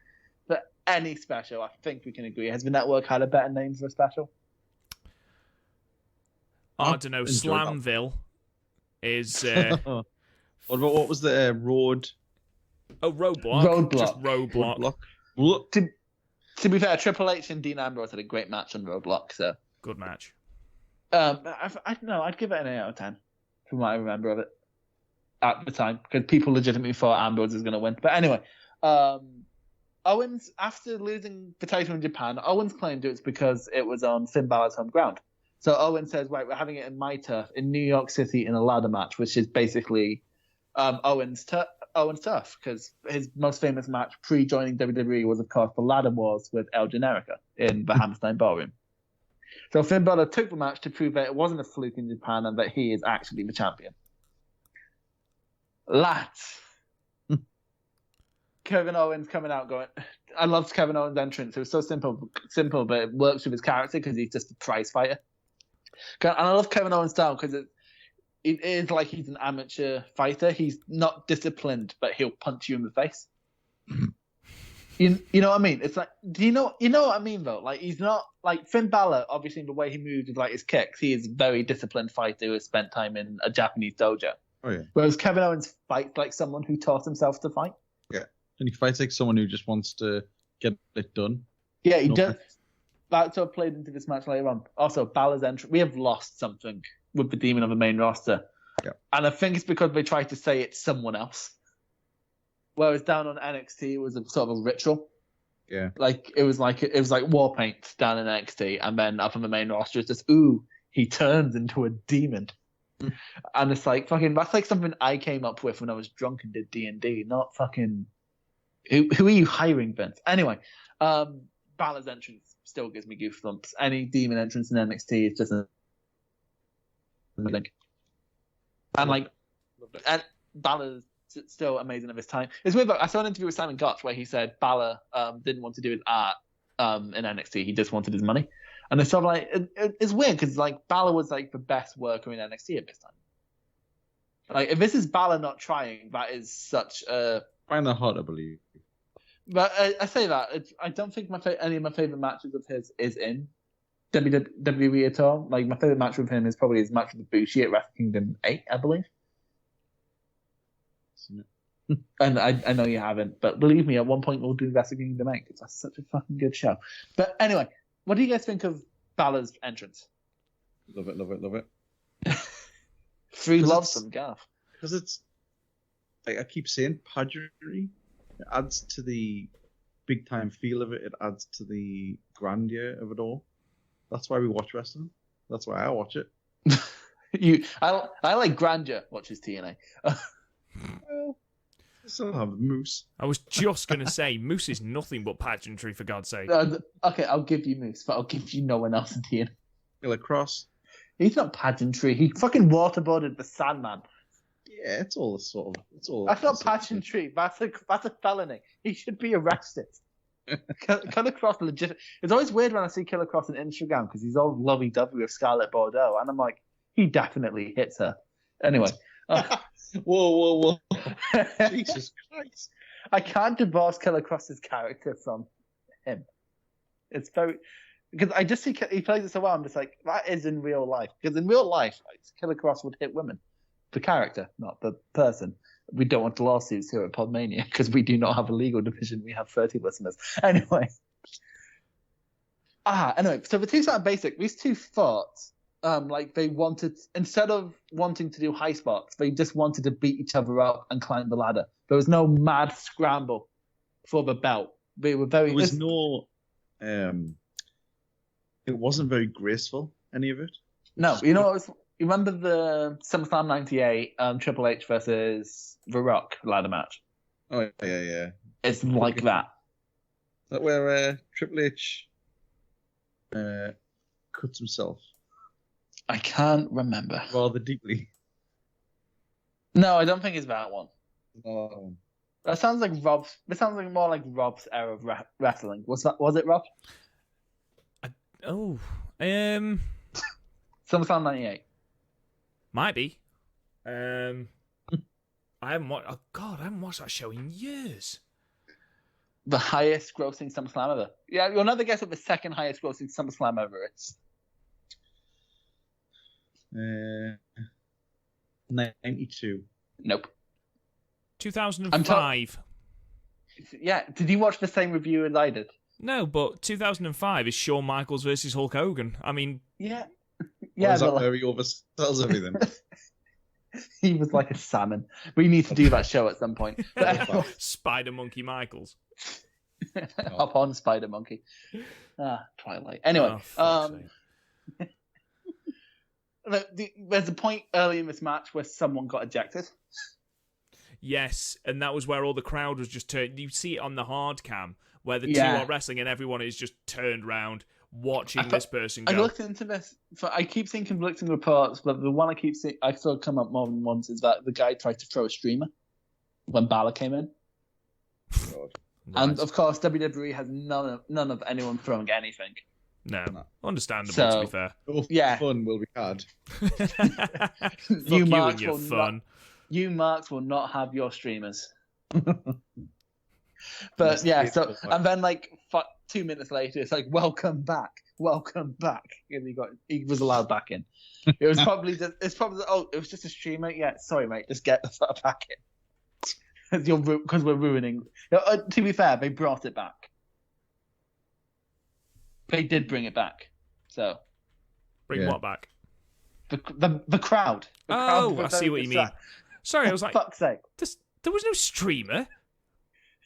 for any special, I think we can agree. Has the network had a better name for a special? I don't know. Slamville is. What was the road? Oh, Roadblock. Just Roadblock. To be fair, Triple H and Dean Ambrose had a great match on Roadblock. So good match. I'd give it an 8 out of 10 from what I remember of it at the time, because people legitimately thought Ambrose was going to win. But anyway, Owens, after losing the title in Japan, Owens claimed it was because it was on Finn Balor's home ground. So Owens says, right, we're having it in my turf in New York City in a ladder match, which is basically Owens' turf, because his most famous match pre-joining WWE was, of course, the ladder wars with El Generico in the Hammerstein Ballroom. So Finn Balor took the match to prove that it wasn't a fluke in Japan and that he is actually the champion. Lads. Kevin Owens coming out going, I loved Kevin Owens' entrance. It was so simple, but it works with his character because he's just a prize fighter. And I love Kevin Owens' style because it is like he's an amateur fighter. He's not disciplined, but he'll punch you in the face. You know what I mean? It's like, you know what I mean though? Like, he's not like Finn Balor. Obviously, the way he moves with like his kicks, he is a very disciplined fighter who has spent time in a Japanese dojo. Oh yeah. Whereas Kevin Owens fights like someone who taught himself to fight. Yeah, and he fights like someone who just wants to get it done. Yeah, he does. That's what played into this match later on. Also, Balor's entrance. We have lost something with the Demon on the main roster. Yeah. And I think it's because they tried to say it's someone else. Whereas down on NXT, it was a sort of a ritual. Yeah. It was like war paint down in NXT, and then up on the main roster, it's just, he turns into a demon. And it's like, fucking, that's like something I came up with when I was drunk and did D&D, not fucking, who are you hiring, Vince? Anyway, Balor's entrance still gives me goosebumps. Any demon entrance in NXT is just a thing. And Balor's still amazing at this time. It's weird, I saw an interview with Simon Gotch where he said Balor didn't want to do his art in NXT. He just wanted his money. And it's sort of like, it's weird because like Balor was like the best worker in NXT at this time. Like, if this is Balor not trying, that is such a... I find that hard to believe. But I say that. I don't think any of my favourite matches of his is in WWE at all. Like, my favourite match with him is probably his match with Bushi at Wrestle Kingdom 8, I believe. And I know you haven't, but believe me, at one point we'll do Wrestle Kingdom 8 because that's such a fucking good show. But anyway, what do you guys think of Balor's entrance? Love it. Free love from Gaff. Because it's, like I keep saying, pageantry. It adds to the big time feel of it. It adds to the grandeur of it all. That's why we watch wrestling. That's why I watch it. I like grandeur. Watches TNA. Well, I still have Moose. I was just going to say, Moose is nothing but pageantry, for God's sake. Okay, I'll give you Moose, but I'll give you no one else in TNA. Killer Cross. He's not pageantry. He fucking waterboarded the Sandman. Yeah, it's all sort of. It's all. That's not pageantry. That's a felony. He should be arrested. Killer Cross legit. It's always weird when I see Killer Cross on Instagram because he's all lovey-dovey with Scarlett Bordeaux, and I'm like, he definitely hits her. Anyway. Whoa. Jesus Christ. I can't divorce Killer Cross's character from him. It's very... Because I just see he plays it so well, I'm just like, that is in real life. Because in real life, Killer Cross would hit women. The character, not the person. We don't want lawsuits here at PodMania because we do not have a legal division. We have 30 listeners. Anyway. So the two started basic. These two fought like they wanted, instead of wanting to do high spots, they just wanted to beat each other up and climb the ladder. There was no mad scramble for the belt. They were very... There was no... it wasn't very graceful, any of it. No, you know, you remember the SummerSlam 98 Triple H versus The Rock ladder match? Oh, yeah. It's like that. Is that where Triple H cuts himself? I can't remember. Rather deeply. No, I don't think it's that one. Oh. That sounds like Rob's. This sounds like more like Rob's era of wrestling. Was it Rob? SummerSlam SummerSlam 98. Might be. I haven't watched. Oh God, I haven't watched that show in years. The highest grossing SummerSlam ever. Yeah, you'll never guess what the second highest grossing SummerSlam ever is. 92. Nope. 2005. Yeah, did you watch the same review as I did? No, but 2005 is Shawn Michaels versus Hulk Hogan. I mean... Yeah. Yeah, that where he oversells everything? He was like a salmon. We need to do that show at some point. Spider Monkey Michaels. Hop on, Spider Monkey. Twilight. Anyway, there's a point early in this match where someone got ejected. Yes, and that was where all the crowd was just turned. You see it on the hard cam where the two are wrestling and everyone is just turned round watching this person go. I looked into this. I keep seeing conflicting reports, but the one I keep seeing, I saw come up more than once, is that the guy tried to throw a streamer when Balor came in. God. And of course, WWE has none of anyone throwing anything. No. Understandable, to be fair. Fun will be had. You and your fun. You marks will not have your streamers. But yeah, so and then like 2 minutes later, it's like welcome back, and he was allowed back in. It was probably it was just a streamer. Yeah, sorry mate, just get the fuck back in. Because we're ruining. To be fair, they brought it back. They did bring it back. So bring what back? The crowd. The crowd I see what you mean. Sorry, I was like, fuck's sake. There was no streamer.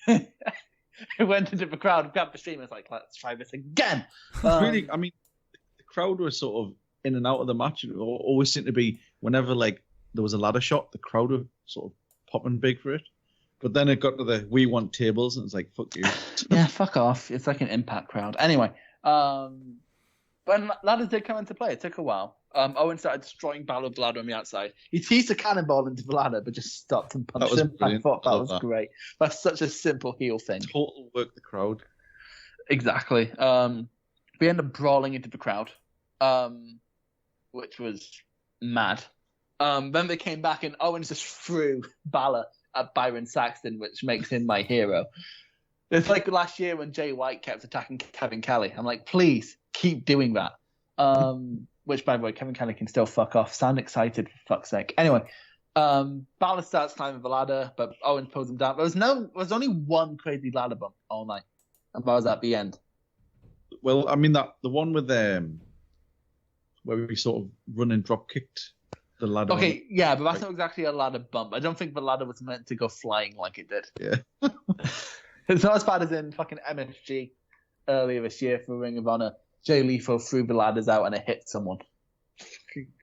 It went into the crowd, grabbed the streamer, like, let's try this again. Really, I mean, the crowd was sort of in and out of the match. It always seemed to be whenever like there was a ladder shot, the crowd were sort of popping big for it. But then it got to the we want tables, and it's like, fuck you. Yeah, fuck off. It's like an Impact crowd. Anyway, when ladders did come into play, it took a while. Owen started destroying Balor with ladder on the outside. He teased a cannonball into the ladder, but just stopped and punched him. Brilliant. I thought that was great. That's such a simple heel thing. Total work the crowd. Exactly. We ended up brawling into the crowd, which was mad. Then they came back and Owens just threw Balor at Byron Saxton, which makes him my hero. It's like last year when Jay White kept attacking Kevin Kelly. I'm like, please keep doing that. Which, by the way, Kevin Kelly can still fuck off. Sound excited, for fuck's sake. Anyway, Balor starts climbing the ladder, but Owens pulls him down. There was only one crazy ladder bump all night, and that was at the end. Well, I mean the one with where we sort of run and drop kicked the ladder. Okay, yeah, but that's not exactly a ladder bump. I don't think the ladder was meant to go flying like it did. Yeah. It's not as bad as in fucking MSG earlier this year for Ring of Honor. Jay Lethal threw the ladders out and it hit someone.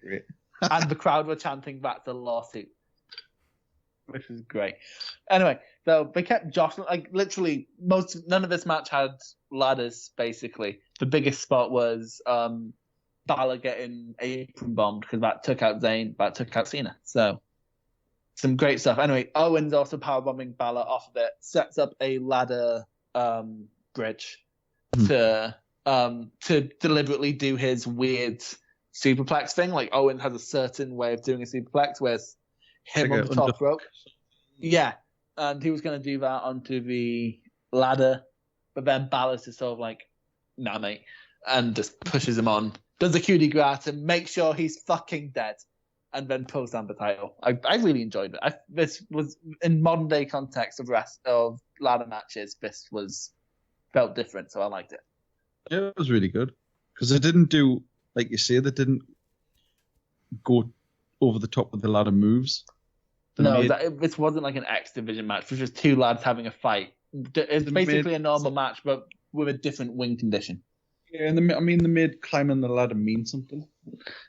Great. And the crowd were chanting, that's a lawsuit. Which is great. Anyway, so they kept jostling. Like, literally, none of this match had ladders, basically. The biggest spot was Balor getting apron bombed because that took out Zayn, that took out Cena. So some great stuff. Anyway, Owens also powerbombing Balor off of it, sets up a ladder bridge to deliberately do his weird superplex thing. Like Owens has a certain way of doing a superplex, where's him on the top rope. Yeah, and he was going to do that onto the ladder, but then Balor's just sort of like, nah, mate, and just pushes him on. Does the coup de grace to make sure he's fucking dead, and then pulls down the title. I really enjoyed it. This was, in modern day context of ladder matches, this felt different, so I liked it. Yeah, it was really good. Because they didn't do, like you say, they didn't go over the top with the ladder moves. This wasn't like an X Division match. It was just two lads having a fight. It's basically a normal match, but with a different win condition. Yeah, and they made climbing the ladder mean something.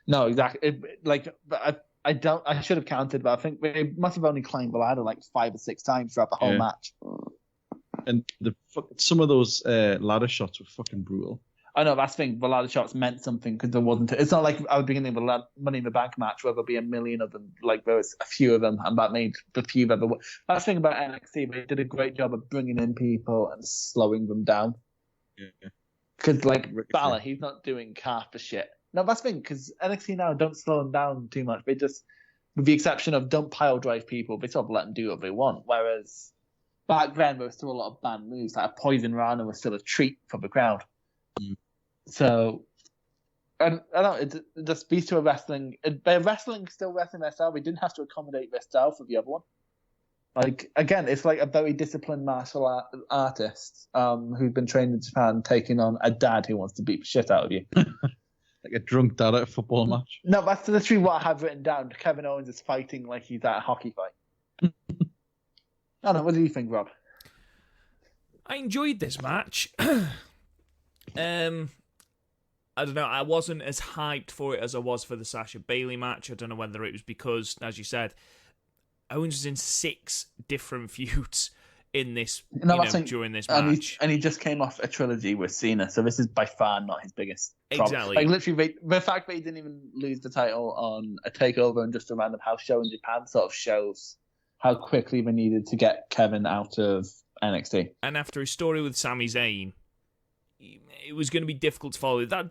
No, exactly. I should have counted, but I think they must have only climbed the ladder like 5 or 6 times throughout the whole match. And some of those ladder shots were fucking brutal. I know, that's the thing. The ladder shots meant something because there wasn't. It's not like I was beginning of a Money in the Bank match where there'll be a million of them. Like there was a few of them, and that made the few that there were. That's the thing about NXT. They did a great job of bringing in people and slowing them down. Yeah. Because like Balor, he's not doing half the shit. No, that's the thing. Because NXT now don't slow them down too much. They just, with the exception of don't pile drive people, they sort of let them do what they want. Whereas back then there was still a lot of banned moves. Like a Poison Rana was still a treat for the crowd. So, I don't know, it just speaks to a wrestling. They're still wrestling their style. We didn't have to accommodate their style for the other one. Like, again, it's like a very disciplined martial artist who's been trained in Japan taking on a dad who wants to beat the shit out of you. Like a drunk dad at a football match. No, that's literally what I have written down. Kevin Owens is fighting like he's at a hockey fight. I don't know, what do you think, Rob? I enjoyed this match. I don't know, I wasn't as hyped for it as I was for the Sasha Bayley match. I don't know whether it was because, as you said, Owens was in 6 different feuds in this during this match. And he just came off a trilogy with Cena, so this is by far not his biggest problem. Exactly. Like, literally, the fact that he didn't even lose the title on a takeover and just a random house show in Japan sort of shows how quickly they needed to get Kevin out of NXT. And after his story with Sami Zayn, it was going to be difficult to follow. That,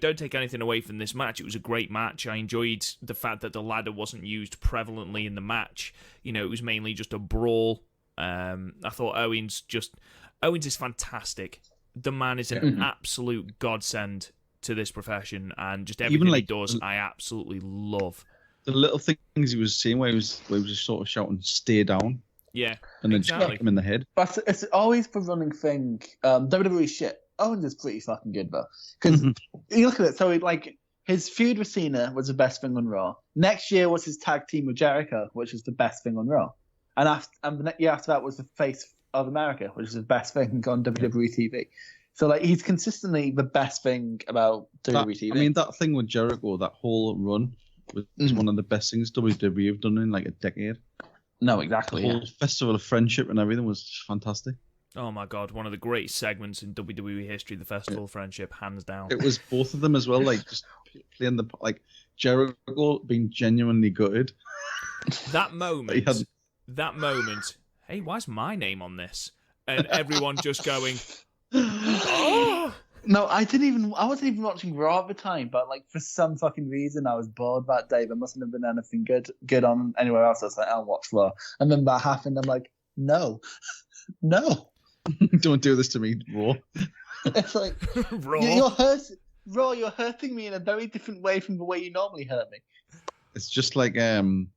don't take anything away from this match. It was a great match. I enjoyed the fact that the ladder wasn't used prevalently in the match. It was mainly just a brawl. I thought Owens is fantastic. The man is an absolute godsend to this profession, and just everything he does, I absolutely love. The little things he was saying where he was just sort of shouting, "Stay down." Yeah, and then just kick him in the head. But it's always the running thing. WWE shit. Owens is pretty fucking good though, because you look at it. So his feud with Cena was the best thing on Raw. Next year was his tag team with Jericho, which was the best thing on Raw, and the year after that was the Face of America, which is the best thing on WWE TV. So he's consistently the best thing about WWE TV. I mean, that thing with Jericho, that whole run was one of the best things WWE have done in like a decade. No, exactly. The whole Festival of Friendship and everything was just fantastic. Oh my God, one of the greatest segments in WWE history, the Festival of Friendship, hands down. It was both of them as well, just playing Jericho being genuinely gutted. That moment, hey, why's my name on this? And everyone just going, oh! No, I wasn't even watching Raw at the time, but for some fucking reason I was bored that day. There mustn't have been anything good on anywhere else. I was like, I'll watch Raw. And then that happened, I'm like, no. Don't do this to me, Raw. It's like, Raw. You're hurting me in a very different way from the way you normally hurt me. It's just like on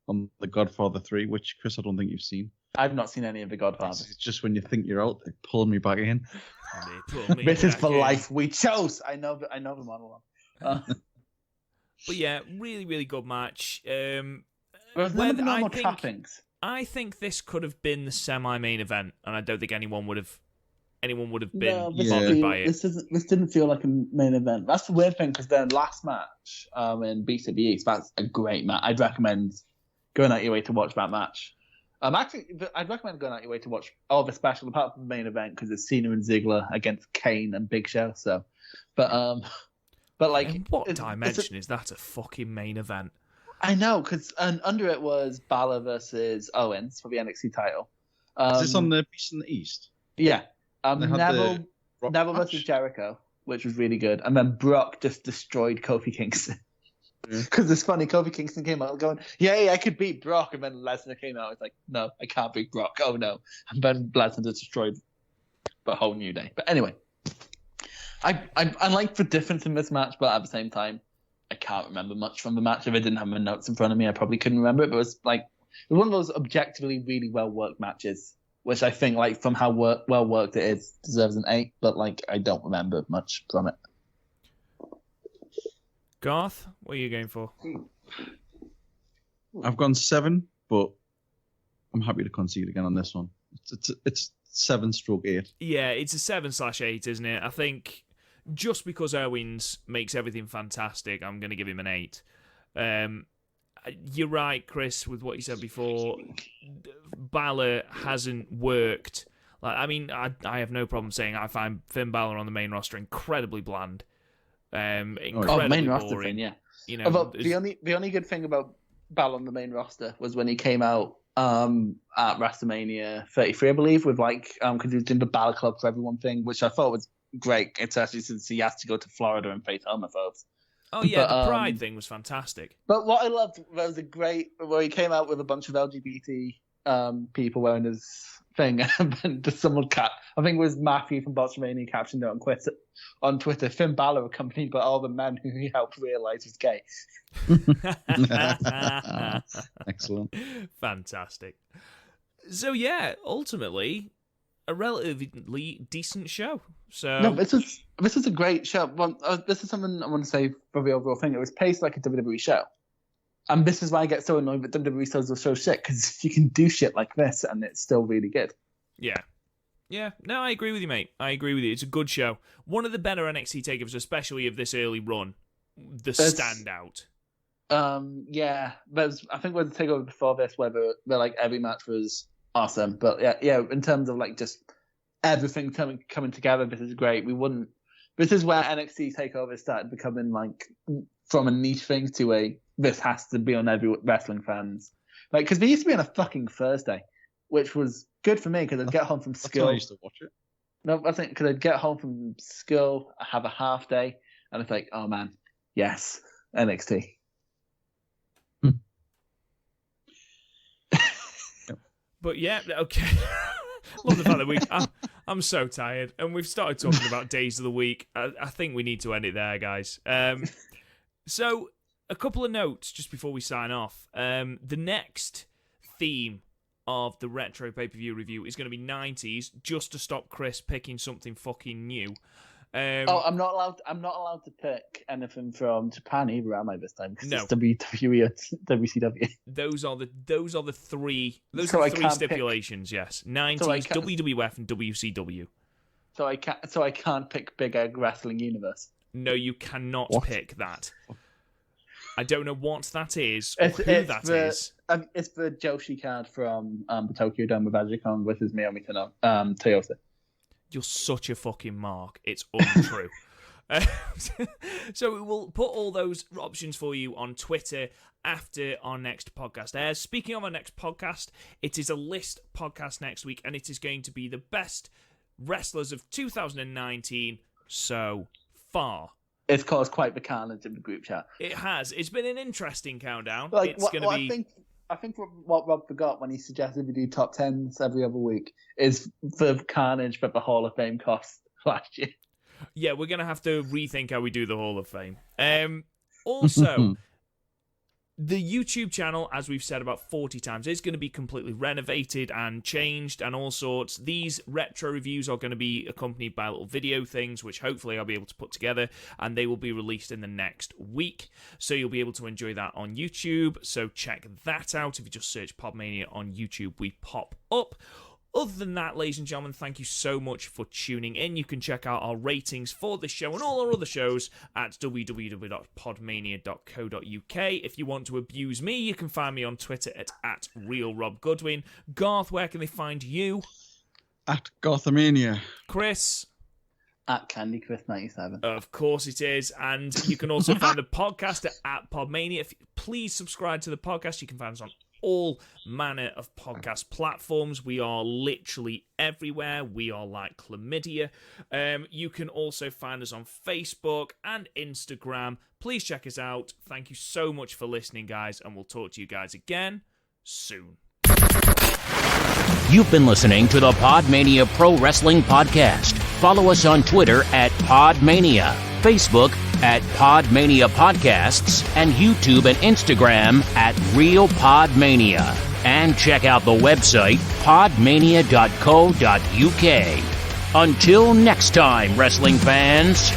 The Godfather 3, which, Chris, I don't think you've seen. I've not seen any of The Godfather. It's just when you think you're out, they pull me back in. This is the life we chose. I know the monologue. But yeah, really, really good match. There's none of the normal trappings. I think this could have been the semi-main event, and I don't think anyone would have been bothered by it. This didn't feel like a main event. That's the weird thing, because their last match in Beast of the East, that's a great match. I'd recommend going out your way to watch that match. Actually, I'd recommend going out your way to watch all the special, apart from the main event, because it's Cena and Ziggler against Kane and Big Show. So, but But like, in what dimension is that a fucking main event? I know, because under it was Balor versus Owens for the NXT title. Is this on the Beast in the East? Yeah. They had the Brock Neville match? versus Jericho, which was really good. And then Brock just destroyed Kofi Kingston. Yeah. Because it's funny, Kofi Kingston came out going, yeah, I could beat Brock. And then Lesnar came out. It's like, no, I can't beat Brock. Oh, no. And then Lesnar just destroyed the whole New Day. But anyway, I like the difference in this match, but at the same time, I can't remember much from the match. If I didn't have my notes in front of me, I probably couldn't remember it. But it was one of those objectively really well-worked matches, which I think, like, from how well-worked it is, deserves an 8. But, like, I don't remember much from it. Garth, what are you going for? I've gone 7, but I'm happy to concede again on this one. It's 7/8. Yeah, it's a 7/8, isn't it? I think just because Owens makes everything fantastic, I'm going to give him an 8. You're right, Chris, with what you said before. Balor hasn't worked. Like, I mean, I have no problem saying I find Finn Balor on the main roster incredibly bland. Incredibly main roster boring. thing, yeah. You know, Although the only good thing about Balor on the main roster was when he came out at WrestleMania 33, I believe, with because he was doing the Balor Club for Everyone thing, which I thought was great, especially since he has to go to Florida and face homophobes. Oh yeah, But, the Pride thing was fantastic. But what I loved was where he came out with a bunch of LGBT people wearing his thing, and then just someone I think it was Matthew from Botchamania captioned it on Twitter, Finn Balor accompanied by all the men who he helped realize was gay. Excellent. Fantastic. So yeah, ultimately, a relatively decent show. So No, this is a great show. Well, this is something I want to say for the overall thing. It was paced like a WWE show. And this is why I get so annoyed that WWE shows are so shit, because you can do shit like this and it's still really good. Yeah. Yeah, no, I agree with you, mate. I agree with you. It's a good show. One of the better NXT takeovers, especially of this early run. The standout. Yeah. I think with the takeover before this, where like every match was awesome. But yeah, in terms of like just everything coming together, this is great. This is where NXT takeover started becoming like from a niche thing to this has to be on every wrestling fans. Like, because they used to be on a fucking Thursday, which was good for me because I'd get home from school. I used to watch it. No, I think because I'd get home from school, I have a half day, and it's like, oh man, yes, NXT. But yeah, okay. Love the fact that I'm so tired, and we've started talking about days of the week. I think we need to end it there, guys. So, a couple of notes just before we sign off. The next theme of the retro pay-per-view review is going to be 90s, just to stop Chris picking something fucking new. I'm not allowed to pick anything from Japan either, am I, this time? Because No. it's WWE or WCW. Those are the three stipulations. Yes, 90s, WWF, and WCW. So I can't pick Big Egg Wrestling Universe. No, you cannot pick that. I don't know what that is. It's It's You're such a fucking mark. It's untrue. So we will put all those options for you on Twitter after our next podcast airs. Speaking of our next podcast, it is a list podcast next week, and it is going to be the best wrestlers of 2019 so far. It's caused quite the carnage in the group chat. It has. It's been an interesting countdown. Like, it's going to be... I think what Rob forgot when he suggested we do top 10s every other week is the carnage that the Hall of Fame cost last year. Yeah, we're going to have to rethink how we do the Hall of Fame. Also, the YouTube channel, as we've said about 40 times, is going to be completely renovated and changed and all sorts. These retro reviews are going to be accompanied by little video things, which hopefully I'll be able to put together, and they will be released in the next week. So you'll be able to enjoy that on YouTube. So check that out. If you just search PodMania on YouTube, we pop up. Other than that, ladies and gentlemen, thank you so much for tuning in. You can check out our ratings for this show and all our other shows at www.podmania.co.uk. If you want to abuse me, you can find me on Twitter at RealRobGoodwin. Garth, where can they find you? At Gothamania. Chris? At CandyChris97. Of course it is. And you can also find the podcast at PodMania. Please subscribe to the podcast. You can find us on all manner of podcast platforms. We are literally everywhere. We are like chlamydia. You can also find us on Facebook and Instagram. Please check us out. Thank you so much for listening, guys, and we'll talk to you guys again soon. You've been listening to the PodMania Pro Wrestling Podcast. Follow us on Twitter at PodMania, Facebook at PodMania Podcasts, and YouTube and Instagram at Real PodMania. And check out the website podmania.co.uk. Until next time, wrestling fans.